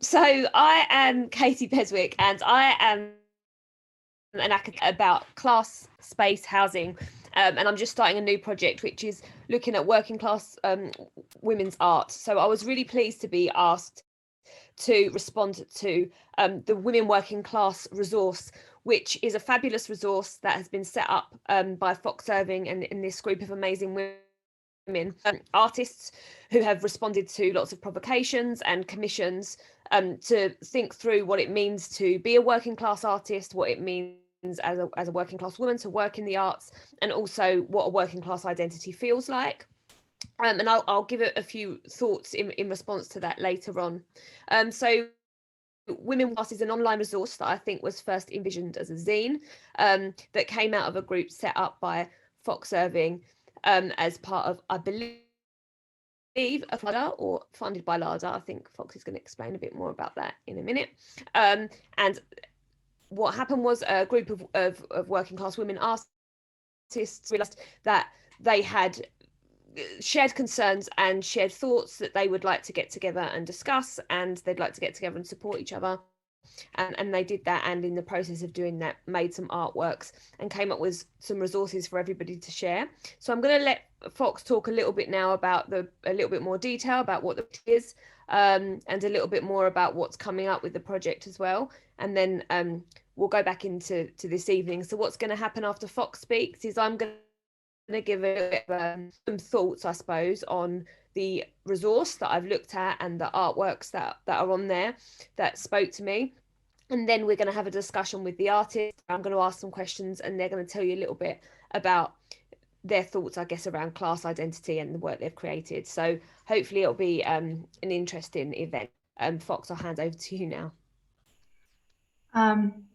So I am Katie Beswick, and I am an academic about class space housing, and I'm just starting a new project which is looking at working class women's art. So I was really pleased to be asked to respond to the Women Working Class resource, which is a fabulous resource that has been set up by Fox Irving and in this group of amazing women artists who have responded to lots of provocations and commissions to think through what it means to be a working class artist, what it means as a working class woman to work in the arts, and also what a working class identity feels like. And I'll give it a few thoughts in response to that later on. So Women Class is an online resource that I think was first envisioned as a zine that came out of a group set up by Fox Irving as part of, I believe, a LADA or funded by LADA. I think Fox is going to explain a bit more about that in a minute. And what happened was a group of working class women artists realised that they had shared concerns and shared thoughts that they would like to get together and discuss, and they'd like to get together and support each other. And they did that, and in the process of doing that made some artworks and came up with some resources for everybody to share. So I'm going to let Fox talk a little bit now about a little bit more detail about what it is, and a little bit more about what's coming up with the project as well, and then we'll go back into this evening. So what's going to happen after Fox speaks is I'm going to give a some thoughts, I suppose, on the resource that I've looked at and the artworks that are on there that spoke to me. And then we're going to have a discussion with the artist. I'm going to ask some questions, and they're going to tell you a little bit about their thoughts, I guess, around class identity and the work they've created. So hopefully it'll be an interesting event. Fox, I'll hand over to you now.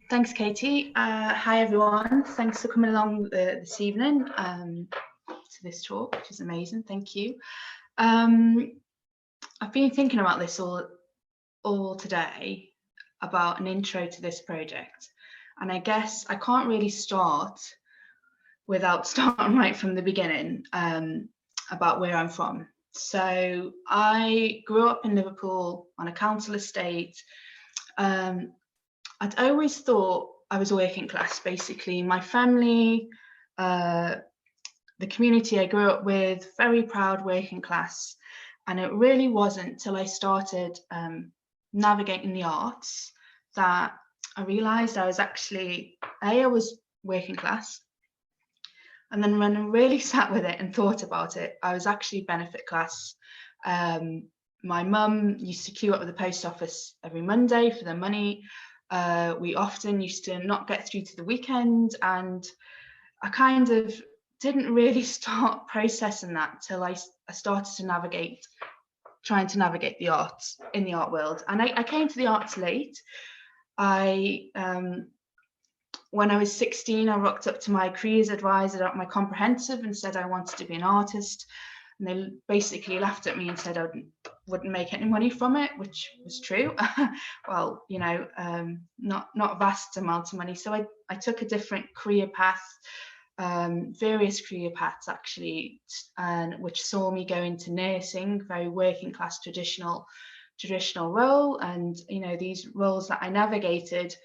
Thanks, Katie. Hi, everyone. Thanks for coming along this evening to this talk, which is amazing. Thank you. I've been thinking about this all today, about an intro to this project. And I guess I can't really start without starting right from the beginning about where I'm from. So I grew up in Liverpool on a council estate. I'd always thought I was working class, basically. My family, the community I grew up with, very proud working class. And it really wasn't till I started navigating the arts that I realised I was actually, I was working class. And then when I really sat with it and thought about it, I was actually benefit class. My mum used to queue up at the post office every Monday for the money. We often used to not get through to the weekend, and I kind of didn't really start processing that till I started to trying to navigate the arts in the art world. And I came to the arts late. When I was 16, I rocked up to my careers advisor at my comprehensive and said I wanted to be an artist. And they basically laughed at me and said I wouldn't make any money from it, which was true. Well, you know, not vast amounts of money. So I took a different career path, various career paths actually, and which saw me go into nursing, very working class traditional role. And you know, these roles that I navigated,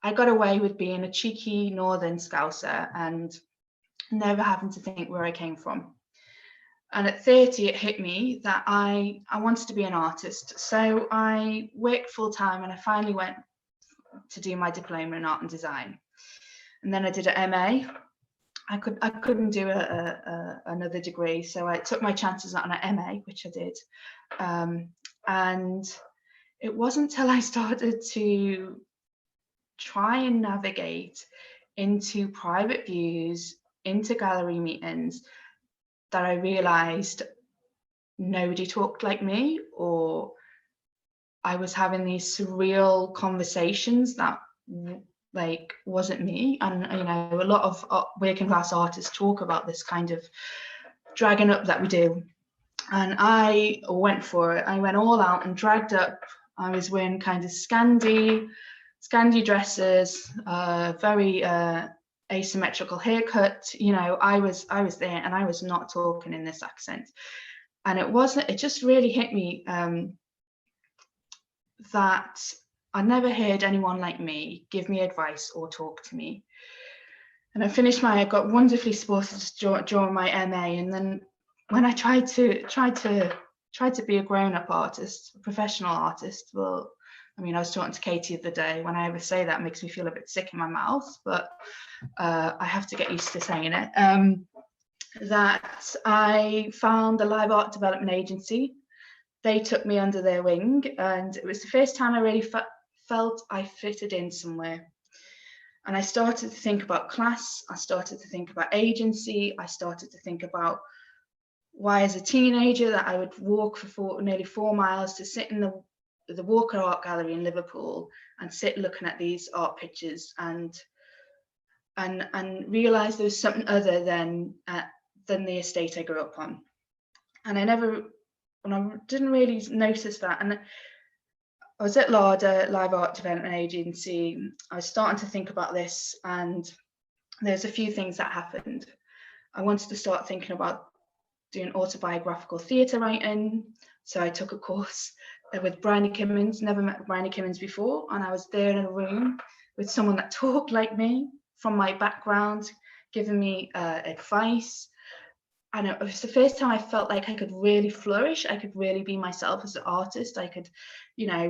I got away with being a cheeky northern Scouser and never having to think where I came from. And at 30, it hit me that I wanted to be an artist. So I worked full time, and I finally went to do my diploma in art and design. And then I did an MA. I couldn't do another degree, so I took my chances on an MA, which I did. And it wasn't till I started to try and navigate into private views, into gallery meetings, that I realized nobody talked like me, or I was having these surreal conversations that like wasn't me. And you know, a lot of working class artists talk about this kind of dragging up that we do, and I went for it. I went all out and dragged up. I was wearing kind of Scandi dresses, very asymmetrical haircut. You know, I was there, and I was not talking in this accent. And it just really hit me that I never heard anyone like me give me advice or talk to me. And I got wonderfully supported during my MA, and then when I tried to be a grown-up artist, a professional artist, well, I mean, I was talking to Katie the other day. When I ever say that, it makes me feel a bit sick in my mouth, but I have to get used to saying it. That I found the Live Art Development Agency. They took me under their wing, and it was the first time I really felt I fitted in somewhere. And I started to think about class, I started to think about agency, I started to think about why, as a teenager, that I would walk for nearly 4 miles to sit in the Walker Art Gallery in Liverpool and sit looking at these art pictures and realise there was something other than the estate I grew up on. And I didn't really notice that. And I was at LADA, Live Art Development Agency. I was starting to think about this, and there's a few things that happened. I wanted to start thinking about doing autobiographical theatre writing. So I took a course with Bryony Kimmins, never met Bryony Kimmins before. And I was there in a room with someone that talked like me from my background, giving me advice. And it was the first time I felt like I could really flourish. I could really be myself as an artist. I could,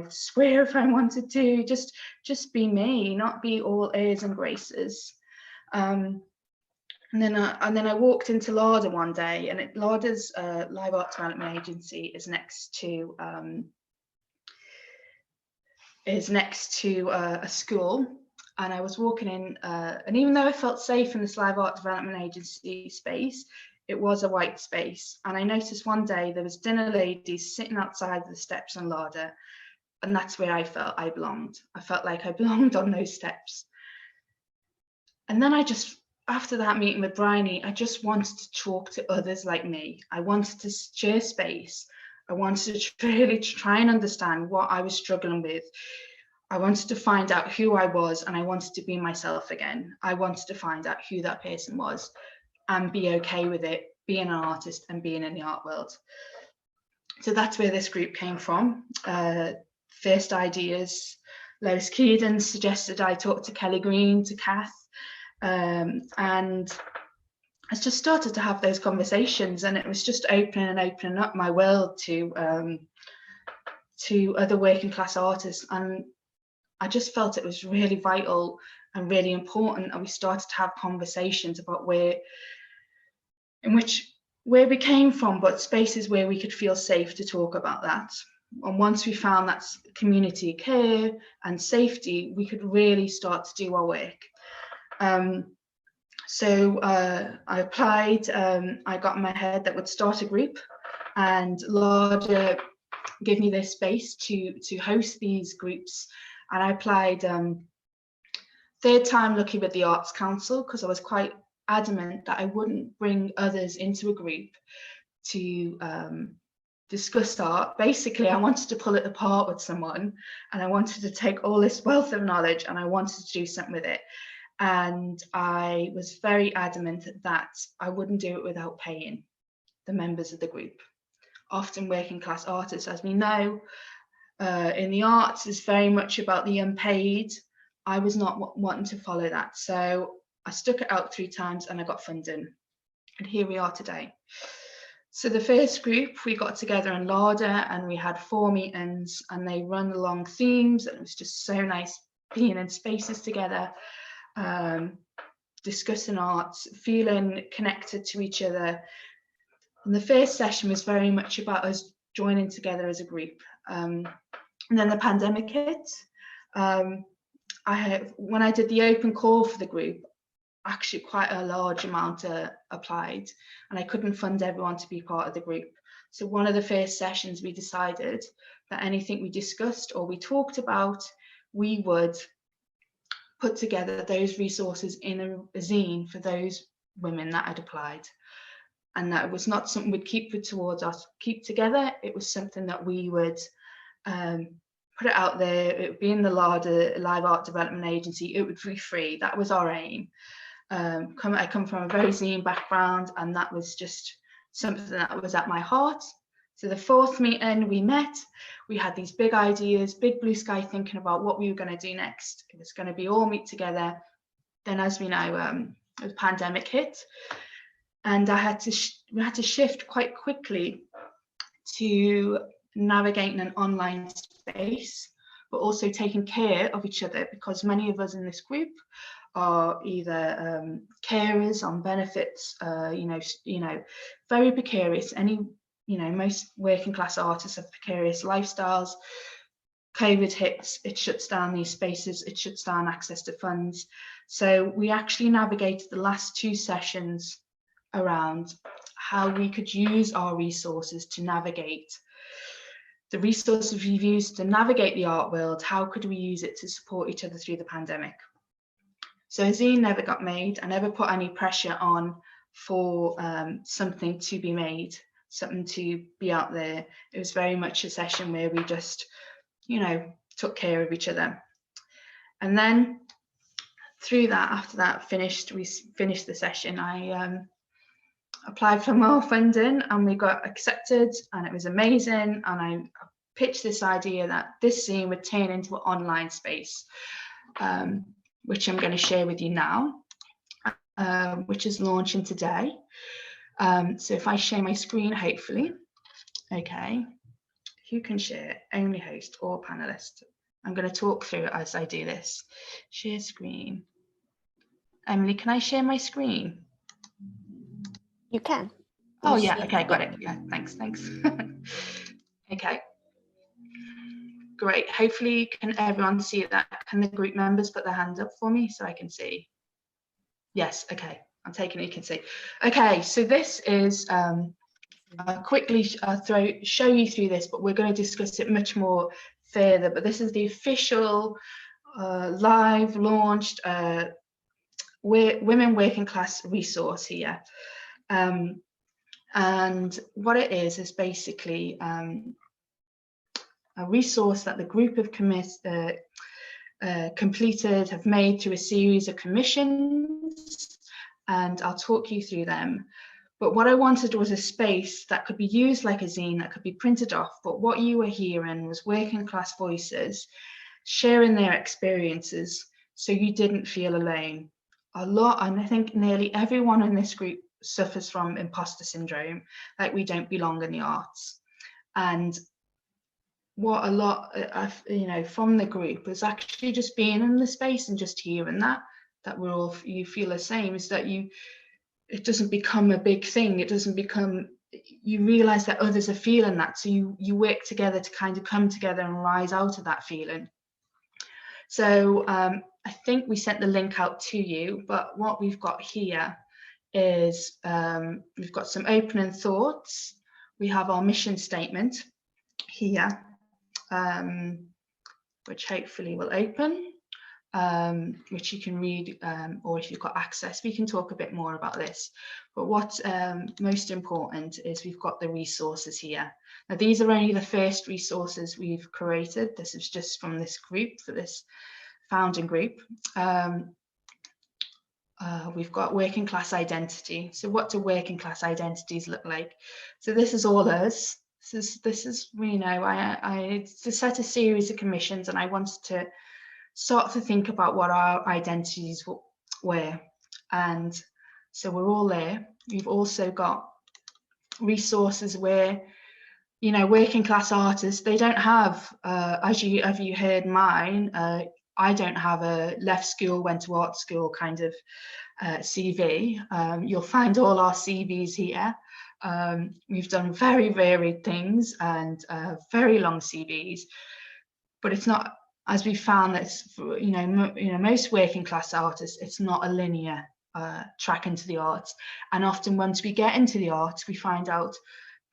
swear if I wanted to, just be me, not be all airs and graces. And then I walked into LADA one day, and LADA's Live Art Development Agency is next to a school. And I was walking in, and even though I felt safe in this Live Art Development Agency space, it was a white space. And I noticed one day there was dinner ladies sitting outside the steps on LADA, and that's where I felt I belonged. I felt like I belonged on those steps. And then after that meeting with Bryony, I just wanted to talk to others like me. I wanted to share space. I wanted to really try and understand what I was struggling with. I wanted to find out who I was, and I wanted to be myself again. I wanted to find out who that person was and be okay with it, being an artist and being in the art world. So that's where this group came from. First ideas, Lois Keedon suggested I talk to Kelly Green, to Kath, and I just started to have those conversations, and it was just opening up my world to other working class artists. And I just felt it was really vital and really important. And we started to have conversations about where we came from, but spaces where we could feel safe to talk about that. And once we found that community care and safety, we could really start to do our work. So I applied, I got in my head that would start a group, and LADA gave me this space to host these groups. And I applied third time lucky with the Arts Council, because I was quite adamant that I wouldn't bring others into a group to discuss art. Basically, I wanted to pull it apart with someone, and I wanted to take all this wealth of knowledge and I wanted to do something with it. And I was very adamant that I wouldn't do it without paying the members of the group. Often working class artists, as we know, in the arts is very much about the unpaid. I was not wanting to follow that. So I stuck it out 3 times and I got funding. And here we are today. So the first group, we got together in LADA and we had 4 meetings, and they run along themes, and it was just so nice being in spaces together, discussing art, feeling connected to each other. And the first session was very much about us joining together as a group. And then the pandemic hit. When I did the open call for the group, actually quite a large amount applied, and I couldn't fund everyone to be part of the group. So one of the first sessions, we decided that anything we discussed or we talked about, we would put together those resources in a zine for those women that had applied. And that was not something we'd keep together. It was something that we would put it out there. It would be in the LADA, Live Art Development Agency. It would be free. That was our aim. I come from a very zine background, and that was just something that was at my heart. So the fourth meeting we met, we had these big ideas, big blue sky thinking about what we were going to do next. It was going to be all meet together. Then, as we know, the pandemic hit, and we had to shift quite quickly to navigating an online space, but also taking care of each other, because many of us in this group are either carers on benefits, very precarious. Most working class artists have precarious lifestyles. COVID hits, it shuts down these spaces, it shuts down access to funds. So we actually navigated the last 2 sessions around how we could use our resources to navigate the resources we've used to navigate the art world. How could we use it to support each other through the pandemic? So a zine never got made. I never put any pressure on for something to be made, something to be out there. It was very much a session where we just, took care of each other. And then through that, after that we finished the session, I applied for more funding and we got accepted, and it was amazing. And I pitched this idea that this zine would turn into an online space, which I'm going to share with you now, which is launching today. So if I share my screen, hopefully, okay, who can share? Only host or panelist. I'm going to talk through it as I do this. Share screen. Emily, can I share my screen? You can. Oh yeah, okay, got it. Yeah, thanks. Okay. Great. Hopefully, can everyone see that? Can the group members put their hands up for me so I can see? Yes, okay. I'm taking it, you can see. Okay, so this is, I'll quickly show you through this, but we're going to discuss it much more further. But this is the official live launched women working class resource here. And what it is basically a resource that the group have completed, have made through a series of commissions, and I'll talk you through them. But what I wanted was a space that could be used like a zine, that could be printed off, but what you were hearing was working class voices sharing their experiences, so you didn't feel alone. And I think nearly everyone in this group suffers from imposter syndrome, like we don't belong in the arts. And what a lot of, from the group was actually just being in the space and just hearing that we're all, you feel the same, is that it doesn't become a big thing. It doesn't become, you realize that others are feeling that. So you work together to kind of come together and rise out of that feeling. So I think we sent the link out to you, but what we've got here is we've got some opening thoughts. We have our mission statement here, which hopefully will open, which you can read, or if you've got access, we can talk a bit more about this. But what's most important is we've got the resources here. Now, these are only the first resources we've created. This is just from this group, for this founding group. We've got working class identity. So what do working class identities look like? So this is all us. This is I set a series of commissions, and I wanted to start to think about what our identities were. And so we're all there. We've also got resources where, working class artists, they don't have, as you heard mine, I don't have a left school, went to art school kind of CV. You'll find all our CVs here. We've done very varied things and very long CVs, but it's not, as we found, that's most working class artists, it's not a linear track into the arts. And often once we get into the arts, we find out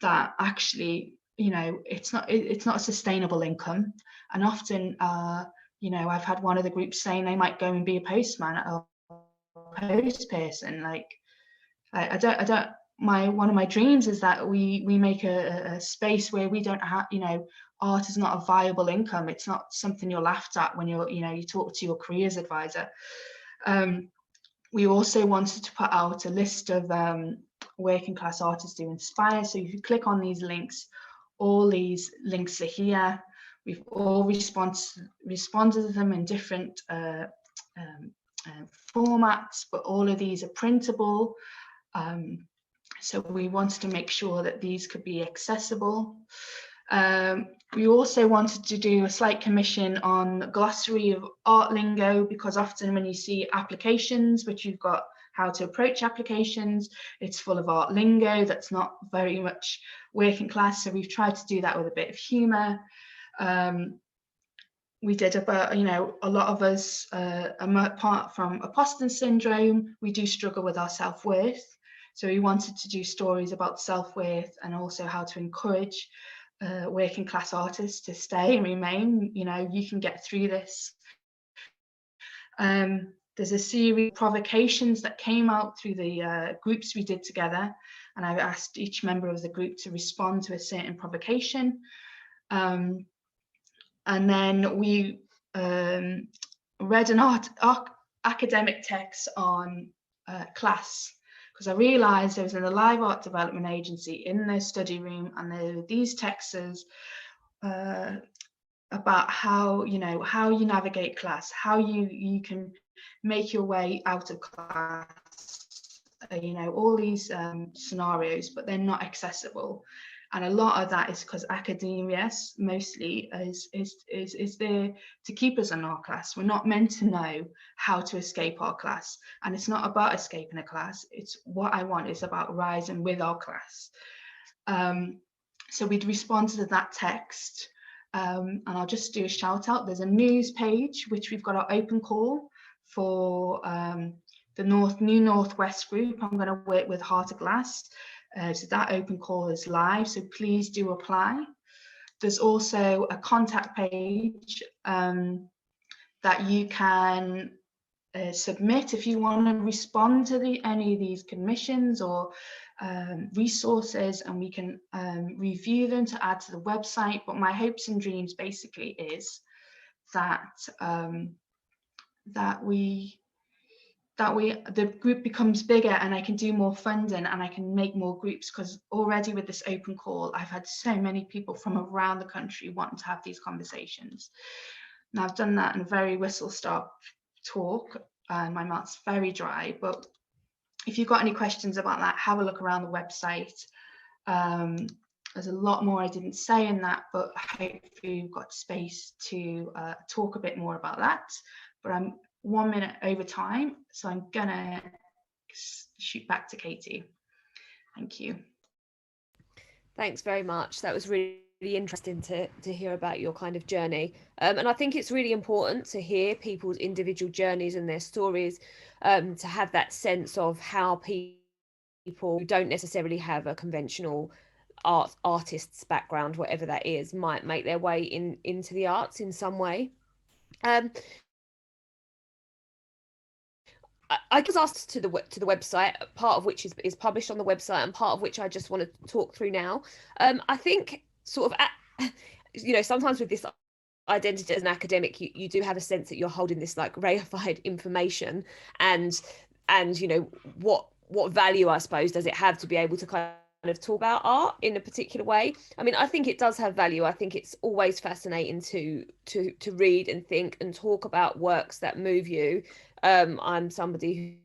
that actually, it's not a sustainable income. And often, I've had one of the groups saying they might go and be a postman or a post person. One of my dreams is that we make a space where we don't have, art is not a viable income. It's not something you're laughed at when you talk to your careers advisor. We also wanted to put out a list of working class artists who inspire. So if you click on these links All these links are here. We've all responded to them in different formats, but all of these are printable. So we wanted to make sure that these could be accessible. We also wanted to do a slight commission on the glossary of art lingo, because often when you see applications, which you've got how to approach applications, it's full of art lingo that's not very much working class. So we've tried to do that with a bit of humour. We did about, a lot of us, apart from imposter syndrome, we do struggle with our self-worth. So we wanted to do stories about self-worth and also how to encourage working class artists to stay and remain. You can get through this. There's a series of provocations that came out through the groups we did together, and I've asked each member of the group to respond to a certain provocation. And then we read an academic text on class, because I realised there was an Alive Art Development Agency in their study room, and there were these texts about how you navigate class, how you can make your way out of class, all these scenarios, but they're not accessible. And a lot of that is because academia mostly is there to keep us in our class. We're not meant to know how to escape our class. And it's not about escaping a class. It's what I want is about rising with our class. So we'd respond to that text. And I'll just do a shout out. There's a news page, which we've got our open call for the New Northwest group. I'm going to work with Heart of Glass. So that open call is live, so please do apply. There's also a contact page that you can submit if you want to respond to any of these commissions or resources, and we can review them to add to the website. But my hopes and dreams basically is that the group becomes bigger and I can do more funding and I can make more groups, because already with this open call, I've had so many people from around the country wanting to have these conversations. And I've done that in a very whistle-stop talk, and my mouth's very dry. But if you've got any questions about that, have a look around the website. There's a lot more I didn't say in that, but hopefully you've got space to talk a bit more about that. But I'm 1 minute over time, so I'm gonna shoot back to Katie. Thank you. Thanks very much. That was really interesting to hear about your kind of journey, and I think it's really important to hear people's individual journeys and their stories, to have that sense of how people who don't necessarily have a conventional artist's background, whatever that is, might make their way into the arts in some way. I was asked to the website, part of which is published on the website, and part of which I just want to talk through now. I think sort of, sometimes with this identity as an academic, you do have a sense that you're holding this like reified information, and what value, I suppose, does it have to be able to kind of talk about art in a particular way? I mean, I think it does have value. I think it's always fascinating to read and think and talk about works that move you. I'm somebody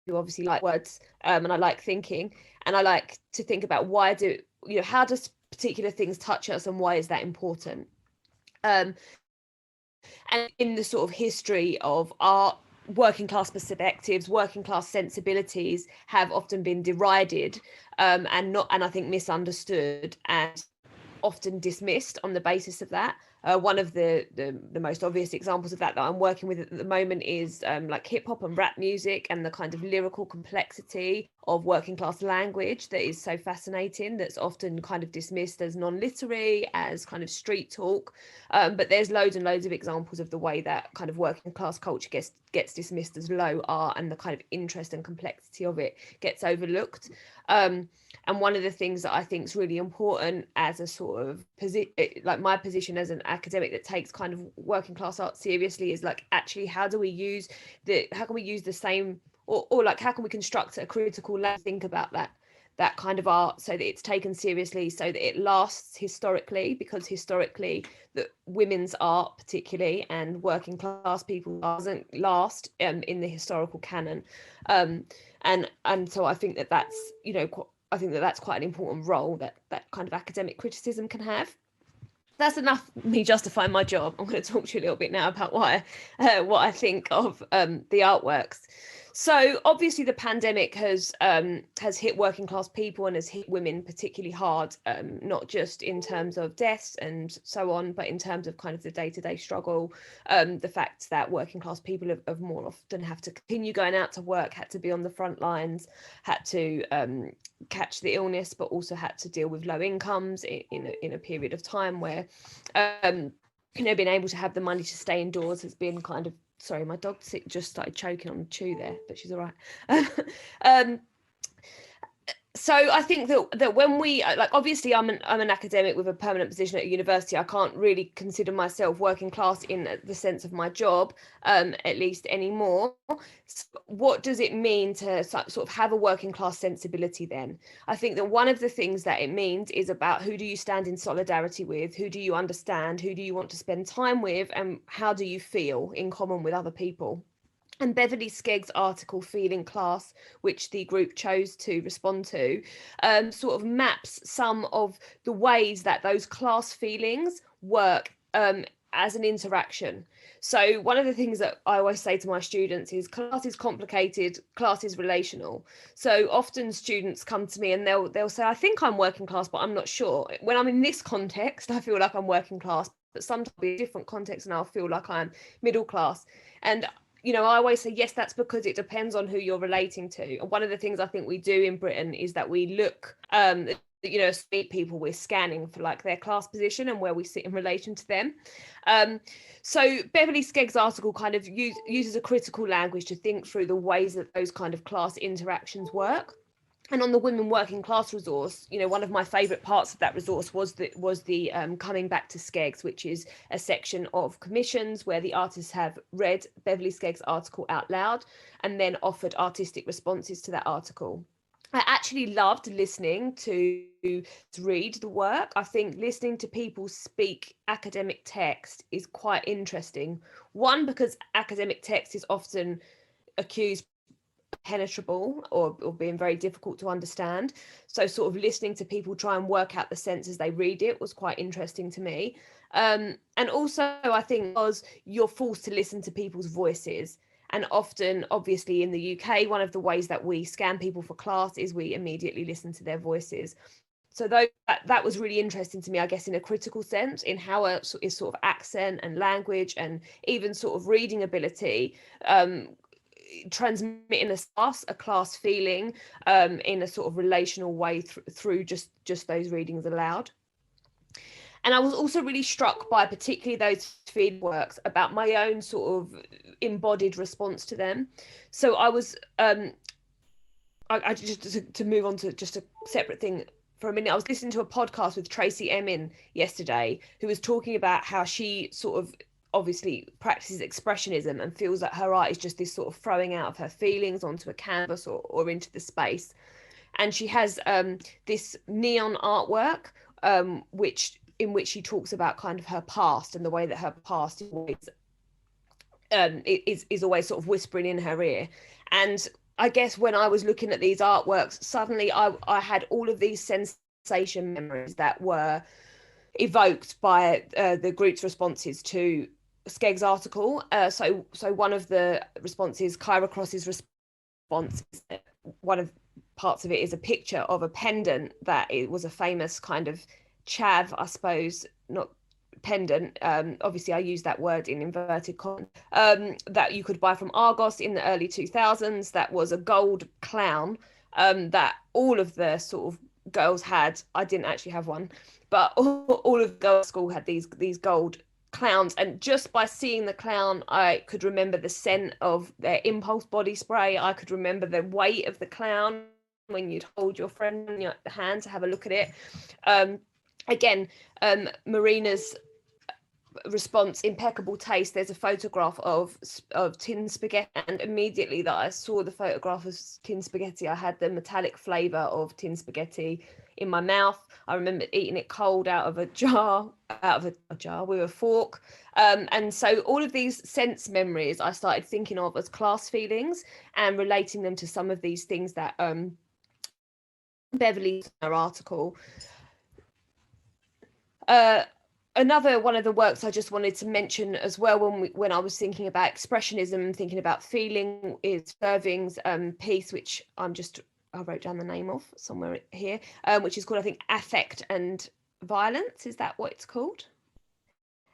who obviously like words, and I like thinking, and I like to think about how does particular things touch us, and why is that important? And in the sort of history of art, working class perspectives, working class sensibilities have often been derided, and I think misunderstood, and often dismissed on the basis of that. One of the most obvious examples of that I'm working with at the moment is like hip hop and rap music, and the kind of lyrical complexity of working class language that is so fascinating, that's often kind of dismissed as non-literary, as kind of street talk. But there's loads and loads of examples of the way that kind of working class culture gets dismissed as low art, and the kind of interest and complexity of it gets overlooked. And one of the things that I think is really important as a sort of like my position as an academic that takes kind of working class art seriously is like, actually, how can we use the same, or like how can we construct a critical lens, think about that kind of art so that it's taken seriously, so that it lasts historically, because historically the women's art particularly and working class people doesn't last in the historical canon, and so I think that that's, you know, I think that that's quite an important role that kind of academic criticism can have. That's enough me justifying my job. I'm going to talk to you a little bit now about what I think of the artworks. So obviously the pandemic has hit working class people and has hit women particularly hard, not just in terms of deaths and so on, but in terms of kind of the day-to-day struggle, the fact that working class people have more often have to continue going out to work, had to be on the front lines, had to catch the illness, but also had to deal with low incomes in a period of time where being able to have the money to stay indoors has been kind of, sorry, my dog just started choking on the chew there, but she's all right. So I think that when we, like, obviously I'm an academic with a permanent position at a university. I can't really consider myself working class in the sense of my job, at least anymore. So what does it mean to sort of have a working class sensibility then? I think that one of the things that it means is about who do you stand in solidarity with, who do you understand, who do you want to spend time with, and how do you feel in common with other people. And Beverly Skegg's article, Feeling Class, which the group chose to respond to, sort of maps some of the ways that those class feelings work as an interaction. So one of the things that I always say to my students is class is complicated, class is relational. So often students come to me and they'll say, I think I'm working class, but I'm not sure. When I'm in this context, I feel like I'm working class, but sometimes in a different context and I'll feel like I'm middle class. And I always say, yes, that's because it depends on who you're relating to. And one of the things I think we do in Britain is that we look, speak people, we're scanning for like their class position and where we sit in relation to them. So Beverly Skegg's article kind of uses a critical language to think through the ways that those kind of class interactions work. And on the women working class resource, one of my favourite parts of that resource was the coming back to Skeggs, which is a section of commissions where the artists have read Beverly Skegg's article out loud and then offered artistic responses to that article. I actually loved listening to read the work. I think listening to people speak academic text is quite interesting. One, because academic text is often accused penetrable or being very difficult to understand, so sort of listening to people try and work out the sense as they read it was quite interesting to me, and also I think because you're forced to listen to people's voices, and often obviously in the UK one of the ways that we scan people for class is we immediately listen to their voices. So that was really interesting to me, I guess, in a critical sense, in how is sort of accent and language and even sort of reading ability transmitting a class feeling in a sort of relational way through just those readings aloud. And I was also really struck by particularly those feed works about my own sort of embodied response to them. So I was I just to move on to just a separate thing for a minute, I was listening to a podcast with Tracy Emin yesterday, who was talking about how she sort of obviously practices expressionism and feels that her art is just this sort of throwing out of her feelings onto a canvas or into the space. And she has this neon artwork in which she talks about kind of her past and the way that her past is always sort of whispering in her ear. And I guess when I was looking at these artworks, suddenly I had all of these sensation memories that were evoked by the group's responses to Skegg's article. So one of the responses, Kyra Cross's response, one of parts of it is a picture of a pendant that it was a famous kind of chav, I suppose, not pendant. Obviously, I use that word in inverted commas. That you could buy from Argos in the early 2000s. That was a gold clown that all of the sort of girls had. I didn't actually have one, but all of the girls at school had these gold clowns, and just by seeing the clown I could remember the scent of their Impulse body spray. I could remember the weight of the clown when you'd hold your friend in your hand to have a look at it. Again, Marina's response, impeccable taste. There's a photograph of tin spaghetti, and immediately that I saw the photograph of tin spaghetti, I had the metallic flavour of tin spaghetti in my mouth. I remember eating it cold out of a jar with a fork. And so all of these sense memories I started thinking of as class feelings and relating them to some of these things that Beverly, in her article. Another one of the works I just wanted to mention as well when I was thinking about expressionism, thinking about feeling, is Irving's piece, which I wrote down the name of somewhere here, which is called, I think, Affect and Violence. Is that what it's called?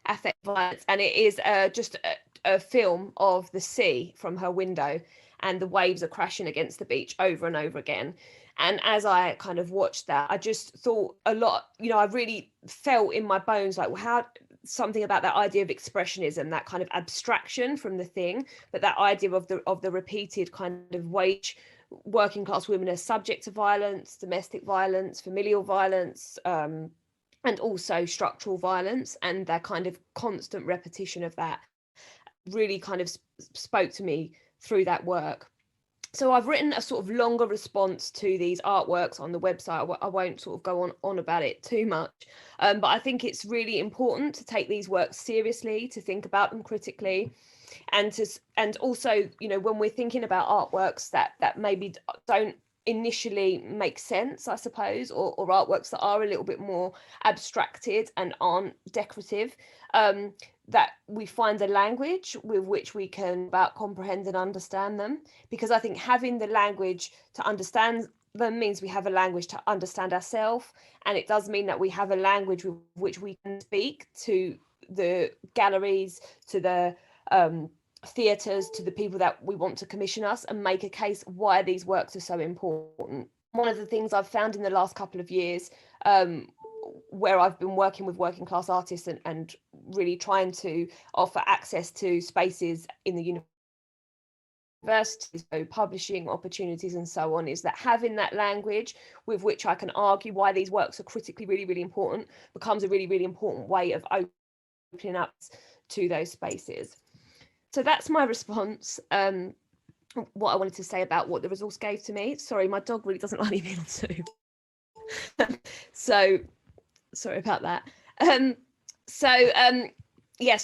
Affect, Violence. And it is just a film of the sea from her window, and the waves are crashing against the beach over and over again. And as I kind of watched that, I just thought a lot, I really felt in my bones, like, how something about that idea of expressionism, that kind of abstraction from the thing, but that idea of the repeated kind of working class women as subject to violence, domestic violence, familial violence, and also structural violence, and that kind of constant repetition of that really kind of spoke to me through that work. So I've written a sort of longer response to these artworks on the website. I won't sort of go on about it too much, but I think it's really important to take these works seriously, to think about them critically, and also, when we're thinking about artworks that maybe don't initially make sense, I suppose, or artworks that are a little bit more abstracted and aren't decorative, that we find a language with which we can about comprehend and understand them. Because I think having the language to understand them means we have a language to understand ourselves, and it does mean that we have a language with which we can speak to the galleries, to the theatres, to the people that we want to commission us, and make a case why these works are so important. One of the things I've found in the last couple of years, where I've been working with working class artists and really trying to offer access to spaces in the universities, so publishing opportunities and so on, is that having that language with which I can argue why these works are critically really, really important becomes a really, really important way of opening up to those spaces. So that's my response. What I wanted to say about what the resource gave to me. Sorry, my dog really doesn't like me too. So sorry about that. So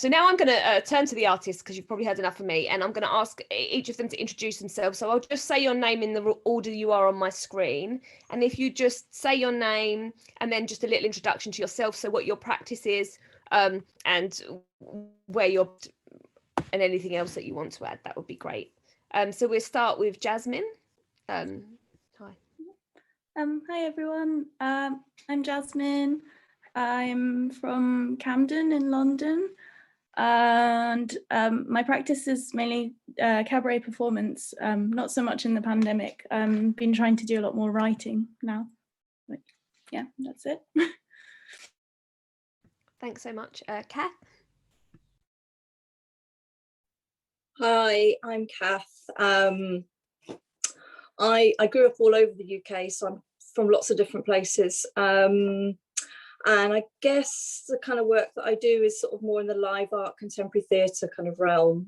now I'm going to turn to the artists, because you've probably heard enough from me, and I'm going to ask each of them to introduce themselves. So I'll just say your name in the order you are on my screen, and if you just say your name and then just a little introduction to yourself, so what your practice is, and where you're, and anything else that you want to add, that would be great. So we'll start with Jasmine. Hi. Hi everyone. I'm Jasmine. I'm from Camden in London, and my practice is mainly cabaret performance. Not so much in the pandemic. Been trying to do a lot more writing now. But yeah, that's it. Thanks so much, Kath. Hi, I'm Kath. I grew up all over the UK, so I'm from lots of different places. And I guess the kind of work that I do is sort of more in the live art, contemporary theatre kind of realm.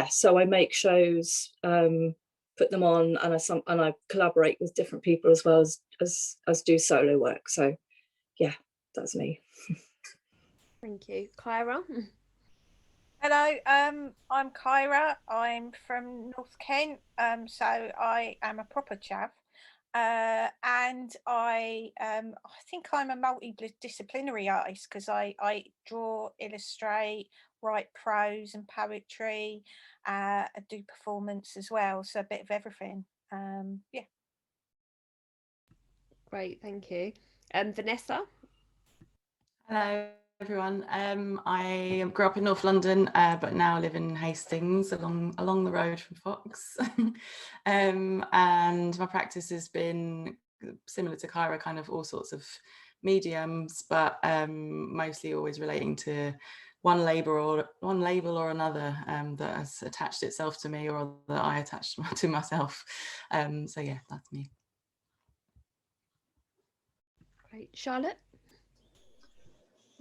So I make shows, put them on, and I collaborate with different people as well as do solo work. So yeah, that's me. Thank you. Kyra. Hello, I'm Kyra. I'm from North Kent, so I am a proper chav, and I think I'm a multidisciplinary artist, because I draw, illustrate, write prose and poetry, I do performance as well, so a bit of everything. Yeah. Great, thank you. Vanessa. Hello everyone. I grew up in North London, but now live in Hastings, along the road from Fox. And my practice has been similar to Kyra, kind of all sorts of mediums, but mostly always relating to one label or another that has attached itself to me, or that I attached to myself. So yeah, that's me. Great. Charlotte.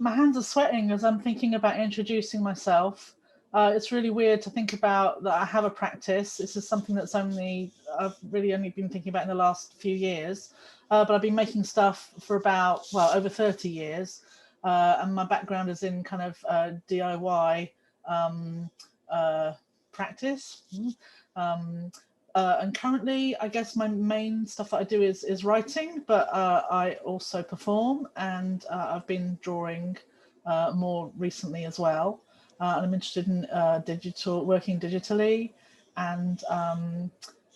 my hands are sweating as I'm thinking about introducing myself. It's really weird to think about that I have a practice. This is something that's I've really only been thinking about in the last few years, but I've been making stuff for about, well, over 30 years. And my background is in kind of DIY practice. And currently, I guess my main stuff that I do is writing, but I also perform, and I've been drawing more recently as well. And I'm interested in working digitally, and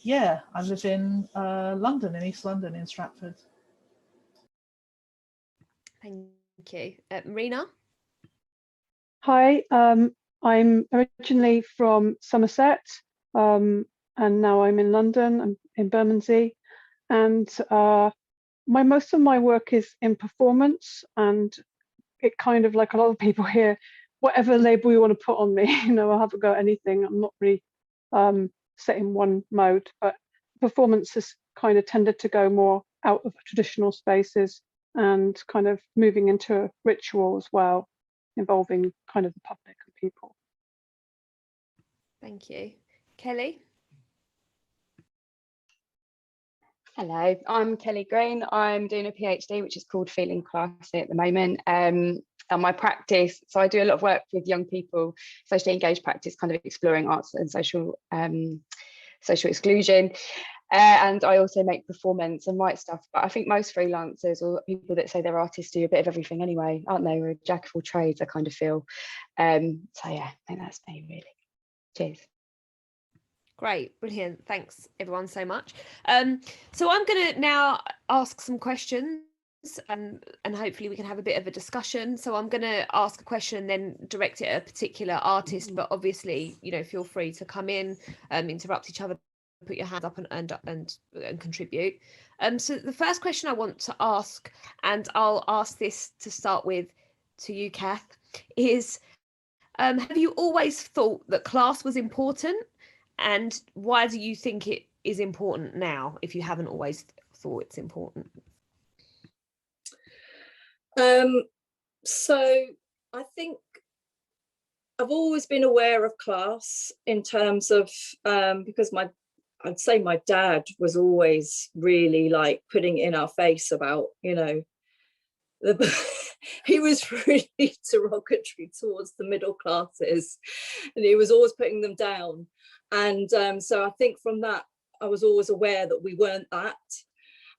yeah, I live in London, in East London, in Stratford. Thank you. Marina? Hi, I'm originally from Somerset, and now I'm in London. I'm in Bermondsey, and most of my work is in performance, and it kind of, like a lot of people here, whatever label you want to put on me, I haven't got anything. I'm not really set in one mode, but performance has kind of tended to go more out of traditional spaces and kind of moving into a ritual as well, involving kind of the public and people. Thank you. Kelly? Hello, I'm Kelly Green. I'm doing a PhD, which is called Feeling Classy at the moment. And my practice, so I do a lot of work with young people, socially engaged practice, kind of exploring arts and social exclusion. And I also make performance and write stuff. But I think most freelancers or people that say they're artists do a bit of everything anyway, aren't they? We're a jack of all trades, I kind of feel. So yeah, I think that's me really. Cheers. Great, brilliant. Thanks everyone so much. So I'm going to now ask some questions, and hopefully we can have a bit of a discussion. So I'm going to ask a question and then direct it at a particular artist, but obviously, feel free to come in, interrupt each other, put your hands up and contribute. So the first question I want to ask, and I'll ask this to start with to you, Kath, is have you always thought that class was important? And why do you think it is important now, if you haven't always thought it's important? So I think I've always been aware of class in terms of, because I'd say my dad was always really like putting in our face about, he was really derogatory towards the middle classes, and he was always putting them down. And so I think from that, I was always aware that we weren't that.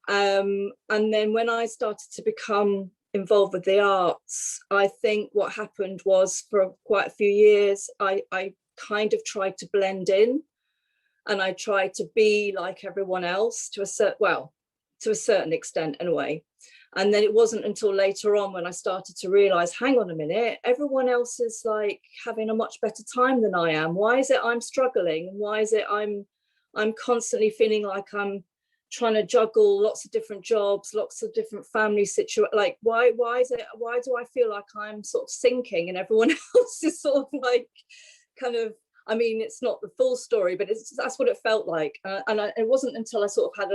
And then when I started to become involved with the arts, I think what happened was for quite a few years, I kind of tried to blend in, and I tried to be like everyone else to a certain extent anyway. And then it wasn't until later on when I started to realize, hang on a minute, everyone else is like having a much better time than I am. Why is it I'm struggling? Why is it I'm constantly feeling like I'm trying to juggle lots of different jobs, lots of different family situations? Like, why do I feel like I'm sort of sinking and everyone else is sort of like kind of, I mean, it's not the full story, but that's what it felt like. It wasn't until I sort of had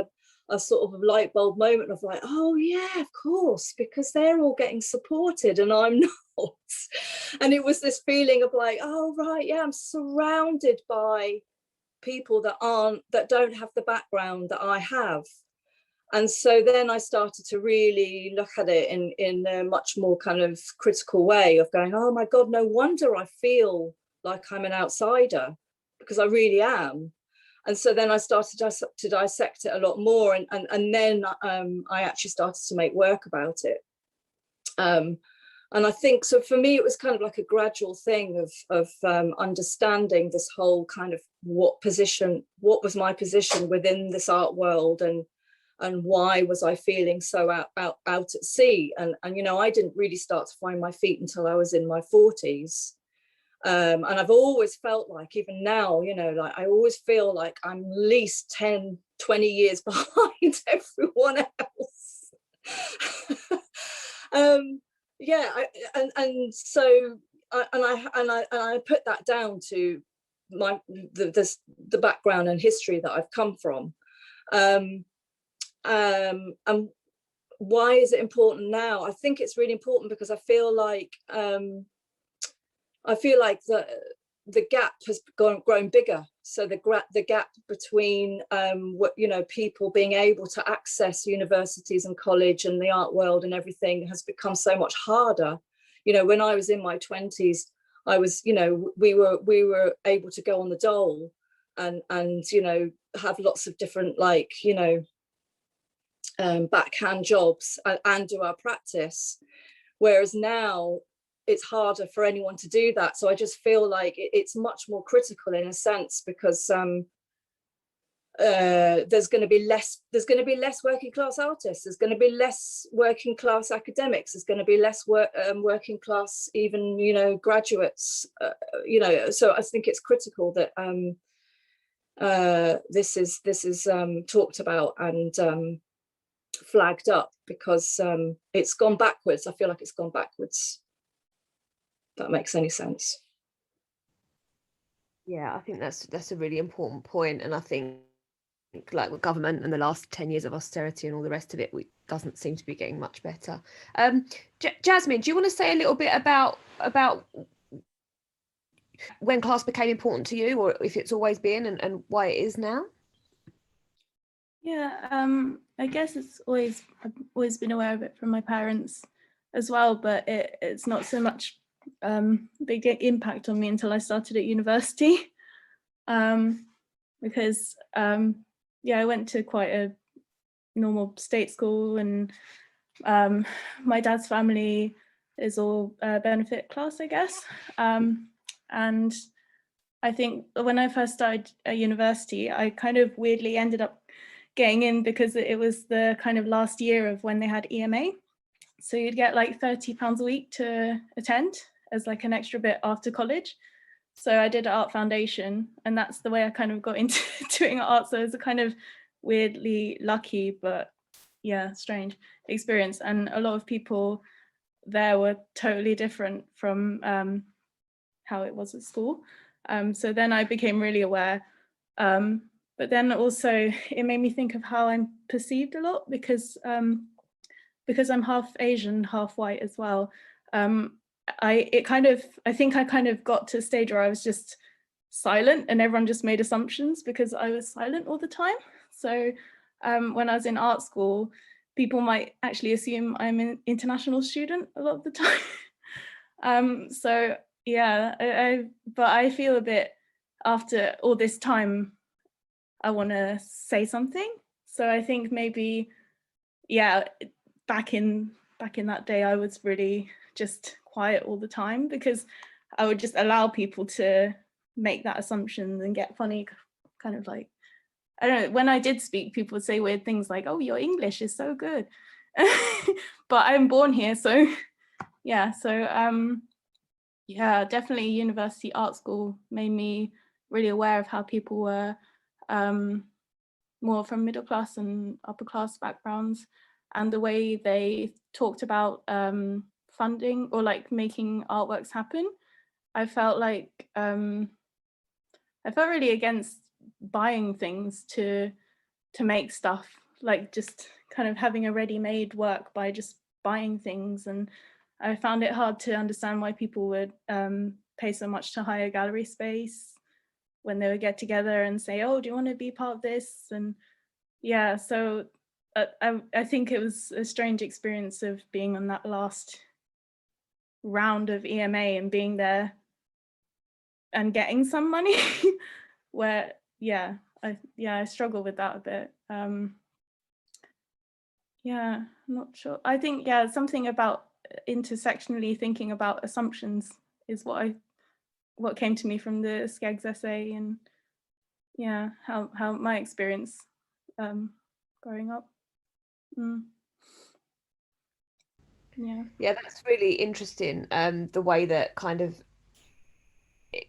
a sort of light bulb moment of like, oh yeah, of course, because they're all getting supported and I'm not. And it was this feeling of like, oh right, yeah, I'm surrounded by people that don't have the background that I have. And so then I started to really look at it in a much more kind of critical way of going, oh my God, no wonder I feel like I'm an outsider, because I really am. And so then I started to dissect it a lot more, and then I actually started to make work about it. And I think, so for me, it was kind of like a gradual thing of understanding this whole kind of what was my position within this art world, and why was I feeling so out at sea. And I didn't really start to find my feet until I was in my 40s. And I've always felt like, even now, like I always feel like I'm at least 10, 20 years behind everyone else. So I put that down to the background and history that I've come from. And why is it important now? I think it's really important because I feel like the gap has grown bigger. So the gap between people being able to access universities and college and the art world and everything has become so much harder. When I was in my 20s, I was, we were able to go on the dole and have lots of different backhand jobs and do our practice, whereas now it's harder for anyone to do that. So I just feel like it's much more critical in a sense, because there's going to be less working class artists, there's going to be less working class academics, there's going to be less working class even graduates, so I think it's critical that this is talked about and flagged up, because it's gone backwards. I feel like it's gone backwards. If that makes any sense. Yeah, I think that's a really important point, and I think like with government and the last 10 years of austerity and all the rest of it, we doesn't seem to be getting much better. Jasmine, do you want to say a little bit about when class became important to you, or if it's always been, and why it is now? Yeah, I guess I've always been aware of it from my parents as well, but it's not so much big impact on me until I started at university, because I went to quite a normal state school, and my dad's family is all benefit class, I guess, and I think when I first started at university, I kind of weirdly ended up getting in because it was the kind of last year of when they had EMA. So you'd get like £30 a week to attend as like an extra bit after college. So I did art foundation, and that's the way I kind of got into doing art. So it was a kind of weirdly lucky, but yeah, strange experience. And a lot of people there were totally different from how it was at school. So then I became really aware. But then also it made me think of how I'm perceived a lot, because I'm half Asian, half white as well. I think I kind of got to a stage where I was just silent, and everyone just made assumptions because I was silent all the time. So when I was in art school, people might actually assume I'm an international student a lot of the time. So yeah, but I feel a bit, after all this time, I want to say something. So I think maybe, yeah, back in that day, I was really just quiet all the time, because I would just allow people to make that assumption and get funny, kind of like, I don't know, when I did speak, people would say weird things like, oh, your English is so good. But I'm born here, so yeah. So yeah, definitely university art school made me really aware of how people were more from middle class and upper class backgrounds, and the way they talked about funding or like making artworks happen. I felt like I felt really against buying things to make stuff, like just kind of having a ready-made work by just buying things. And I found it hard to understand why people would pay so much to hire gallery space when they would get together and say, oh, do you want to be part of this? And yeah, so I think it was a strange experience of being on that last round of EMA and being there and getting some money where, yeah, I struggle with that a bit. Yeah, I'm not sure. I think, yeah, something about intersectionally thinking about assumptions is what came to me from the Skeggs essay, and yeah, how my experience growing up. Yeah, that's really interesting. The way that kind of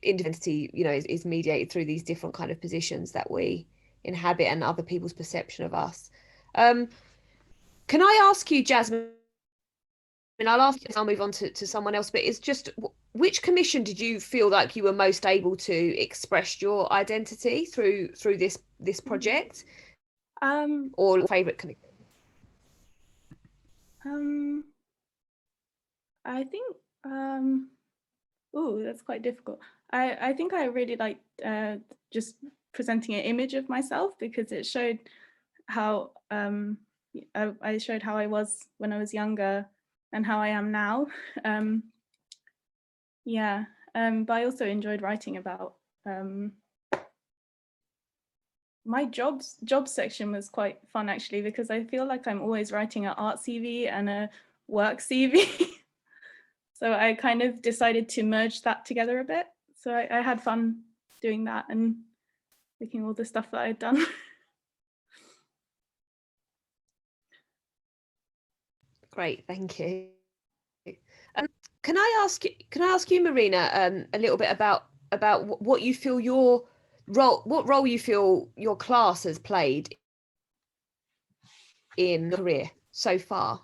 identity, is mediated through these different kind of positions that we inhabit and other people's perception of us. Can I ask you, Jasmine? I'll move on to someone else, but it's just, which commission did you feel like you were most able to express your identity through this project? Or favorite commission? I think oh, that's quite difficult. I think I really liked just presenting an image of myself, because it showed how I showed how I was when I was younger and how I am now. Yeah, but I also enjoyed writing about my job section was quite fun, actually, because I feel like I'm always writing an art CV and a work CV. So I kind of decided to merge that together a bit. So I had fun doing that and looking at all the stuff that I'd done. Great, thank you. Can I ask you, Marina, a little bit about what you feel your role, what role you feel your class has played in your career so far?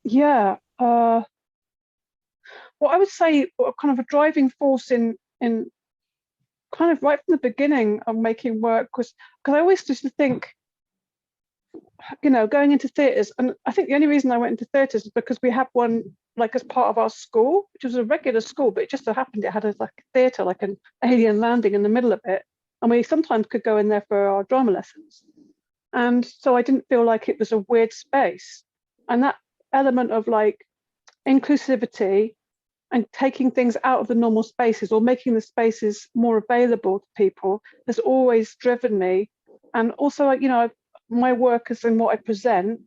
Yeah. What I would say, kind of a driving force in kind of right from the beginning of making work was because I always used to think, you know, going into theatres, and I think the only reason I went into theatres is because we had one like as part of our school, which was a regular school, but it just so happened it had a like theatre, like an alien landing in the middle of it, and we sometimes could go in there for our drama lessons. And so I didn't feel like it was a weird space, and that element of like inclusivity and taking things out of the normal spaces or making the spaces more available to people has always driven me. And also, you know, my work is in what I present.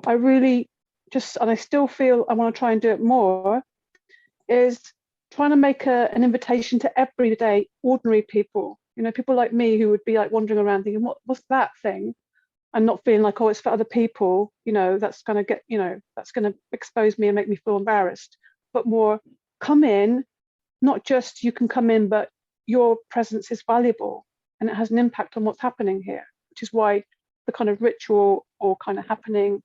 I really just, and I still feel I want to try and do it more, is trying to make an invitation to everyday, ordinary people, you know, people like me who would be like wandering around thinking, what's that thing? And not feeling like, oh, it's for other people, you know, that's going to get, you know, that's going to expose me and make me feel embarrassed, but more come in, not just you can come in, but your presence is valuable and it has an impact on what's happening here, which is why the kind of ritual or kind of happening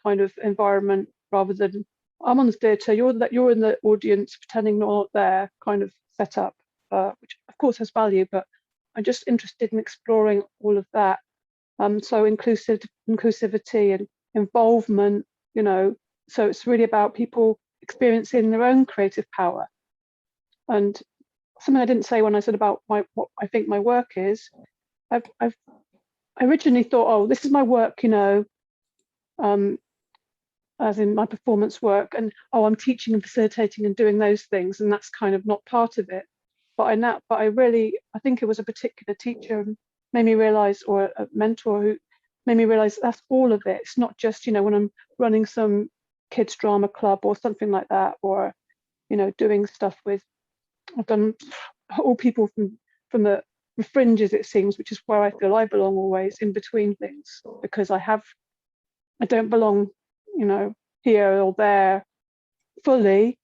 kind of environment, rather than I'm on the theatre, you're in the audience pretending not there kind of setup, which of course has value, but I'm just interested in exploring all of that. So inclusivity and involvement, you know, so it's really about people experiencing their own creative power. And something I didn't say when I said about what I think my work is, I originally thought, oh, this is my work, you know, as in my performance work, and oh, I'm teaching and facilitating and doing those things, and that's kind of not part of it. But I think it was a particular teacher who made me realize, or a mentor who made me realize that's all of it. It's not just, you know, when I'm running some kids drama club or something like that, or, you know, doing stuff with, I've done all people from the fringes, it seems, which is where I feel I belong, always in between things, because I don't belong, you know, here or there fully.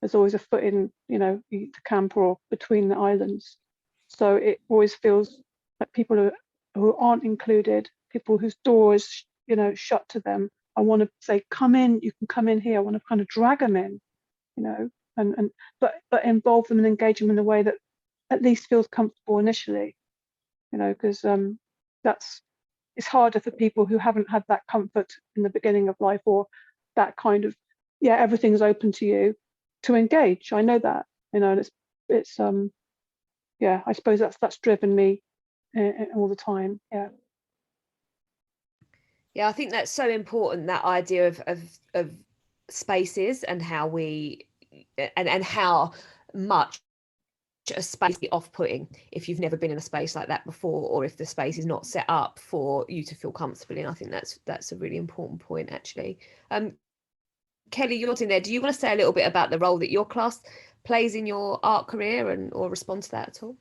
There's always a foot in, you know, the camp or between the islands. So it always feels like people who aren't included, people whose doors, you know, shut to them, I want to say, come in, you can come in here. I want to kind of drag them in, you know, but involve them and engage them in a way that at least feels comfortable initially, you know, because it's harder for people who haven't had that comfort in the beginning of life, or that kind of, yeah, everything's open to you, to engage. I know that, you know, and it's yeah, I suppose that's driven me all the time. Yeah, I think that's so important, that idea of spaces and how we and how much a space is off-putting if you've never been in a space like that before, or if the space is not set up for you to feel comfortable in. I think that's a really important point, actually. Kelly, you're in there. Do you want to say a little bit about the role that your class plays in your art career, or respond to that at all?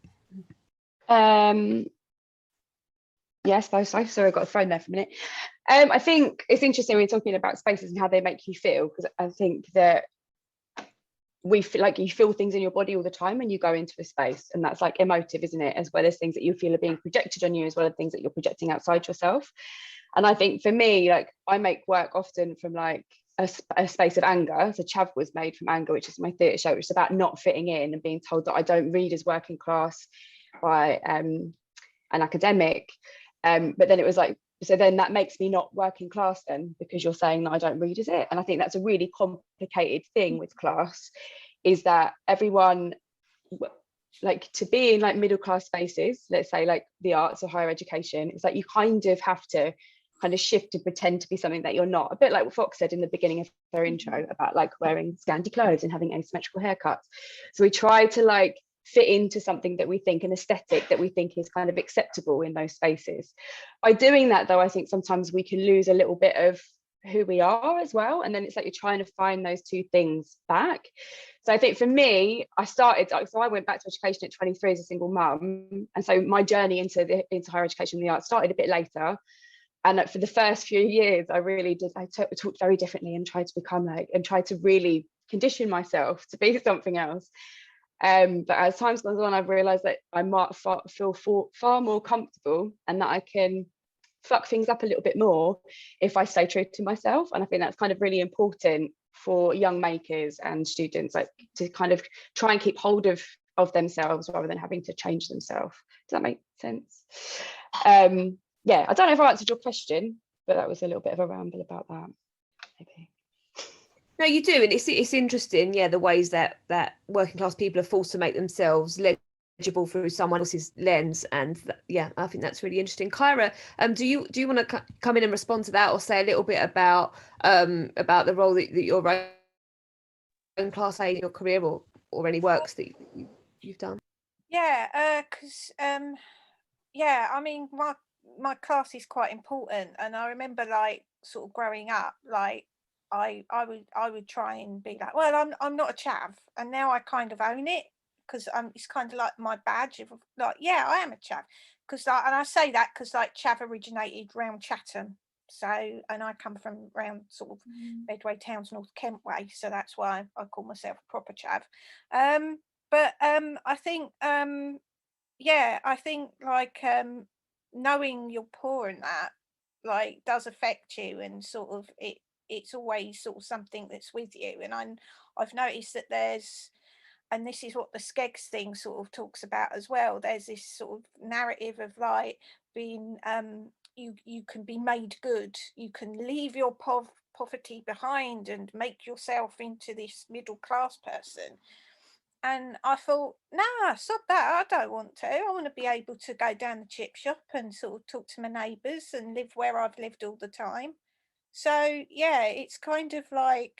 Yes, I suppose so. I got thrown there for a minute. I think it's interesting when you're talking about spaces and how they make you feel, because I think that we feel like you feel things in your body all the time when you go into a space, and that's like emotive, isn't it, as well as things that you feel are being projected on you, as well as things that you're projecting outside yourself. And I think for me, like, I make work often from like a space of anger. So Chav was made from anger, which is my theatre show, which is about not fitting in and being told that I don't read as working class by an academic. But then it was like so then that makes me not working class then, because you're saying that I don't read as it. And I think that's a really complicated thing with class, is that everyone, like, to be in like middle class spaces, let's say like the arts or higher education, it's like you kind of have to kind of shift to pretend to be something that you're not. A bit like what Fox said in the beginning of her intro about like wearing scanty clothes and having asymmetrical haircuts. So we try to like fit into something that we think, an aesthetic that we think is kind of acceptable in those spaces. By doing that though, I think sometimes we can lose a little bit of who we are as well, and then it's like you're trying to find those two things back. So I think for me, I went back to education at 23 as a single mum, and so my journey into higher education and the arts started a bit later. And for the first few years, I really did, I talked very differently and tried to become like, and tried to really condition myself to be something else. But as time's gone on, I've realised that I might feel far more comfortable, and that I can fuck things up a little bit more if I stay true to myself. And I think that's kind of really important for young makers and students, like to kind of try and keep hold of themselves rather than having to change themselves. Does that make sense? Yeah, I don't know if I answered your question, but that was a little bit of a ramble about that, maybe. No, you do, and it's interesting, yeah, the ways that working class people are forced to make themselves legible through someone else's lens, and yeah, I think that's really interesting. Kyra, do you want to come in and respond to that, or say a little bit about the role that your own class played in your career, or any works that you've done? Yeah, because yeah, I mean, my class is quite important, and I remember like sort of growing up, like I would try and be like, well, I'm not a chav, and now I kind of own it, because it's kind of like my badge of like, yeah, I am a chav, because and I say that because like chav originated round Chatham, so, and I come from round sort of Medway Towns, North Kent way, so that's why I call myself a proper chav. But I think yeah, I think like knowing you're poor and that like does affect you, and sort of it's always sort of something that's with you. And I've noticed that there's, and this is what the Skeggs thing sort of talks about as well, there's this sort of narrative of like being you can be made good, you can leave your poverty behind and make yourself into this middle class person. And I thought, nah, stop that. I don't want to. I want to be able to go down the chip shop and sort of talk to my neighbours and live where I've lived all the time. So, yeah, it's kind of like,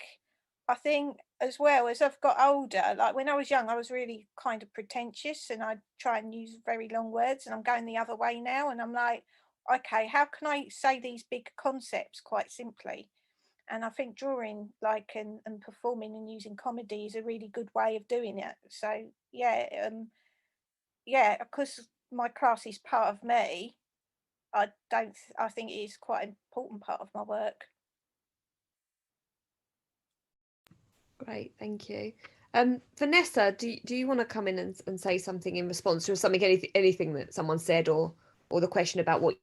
I think as well as I've got older, like when I was young, I was really kind of pretentious and I'd try and use very long words, and I'm going the other way now. And I'm like, okay, how can I say these big concepts quite simply? And I think drawing like and performing and using comedy is a really good way of doing it. So yeah, yeah, because my class is part of me, I think it is quite an important part of my work. Great, thank you. Vanessa, do you want to come in and say something in response to something, anything that someone said, or the question about what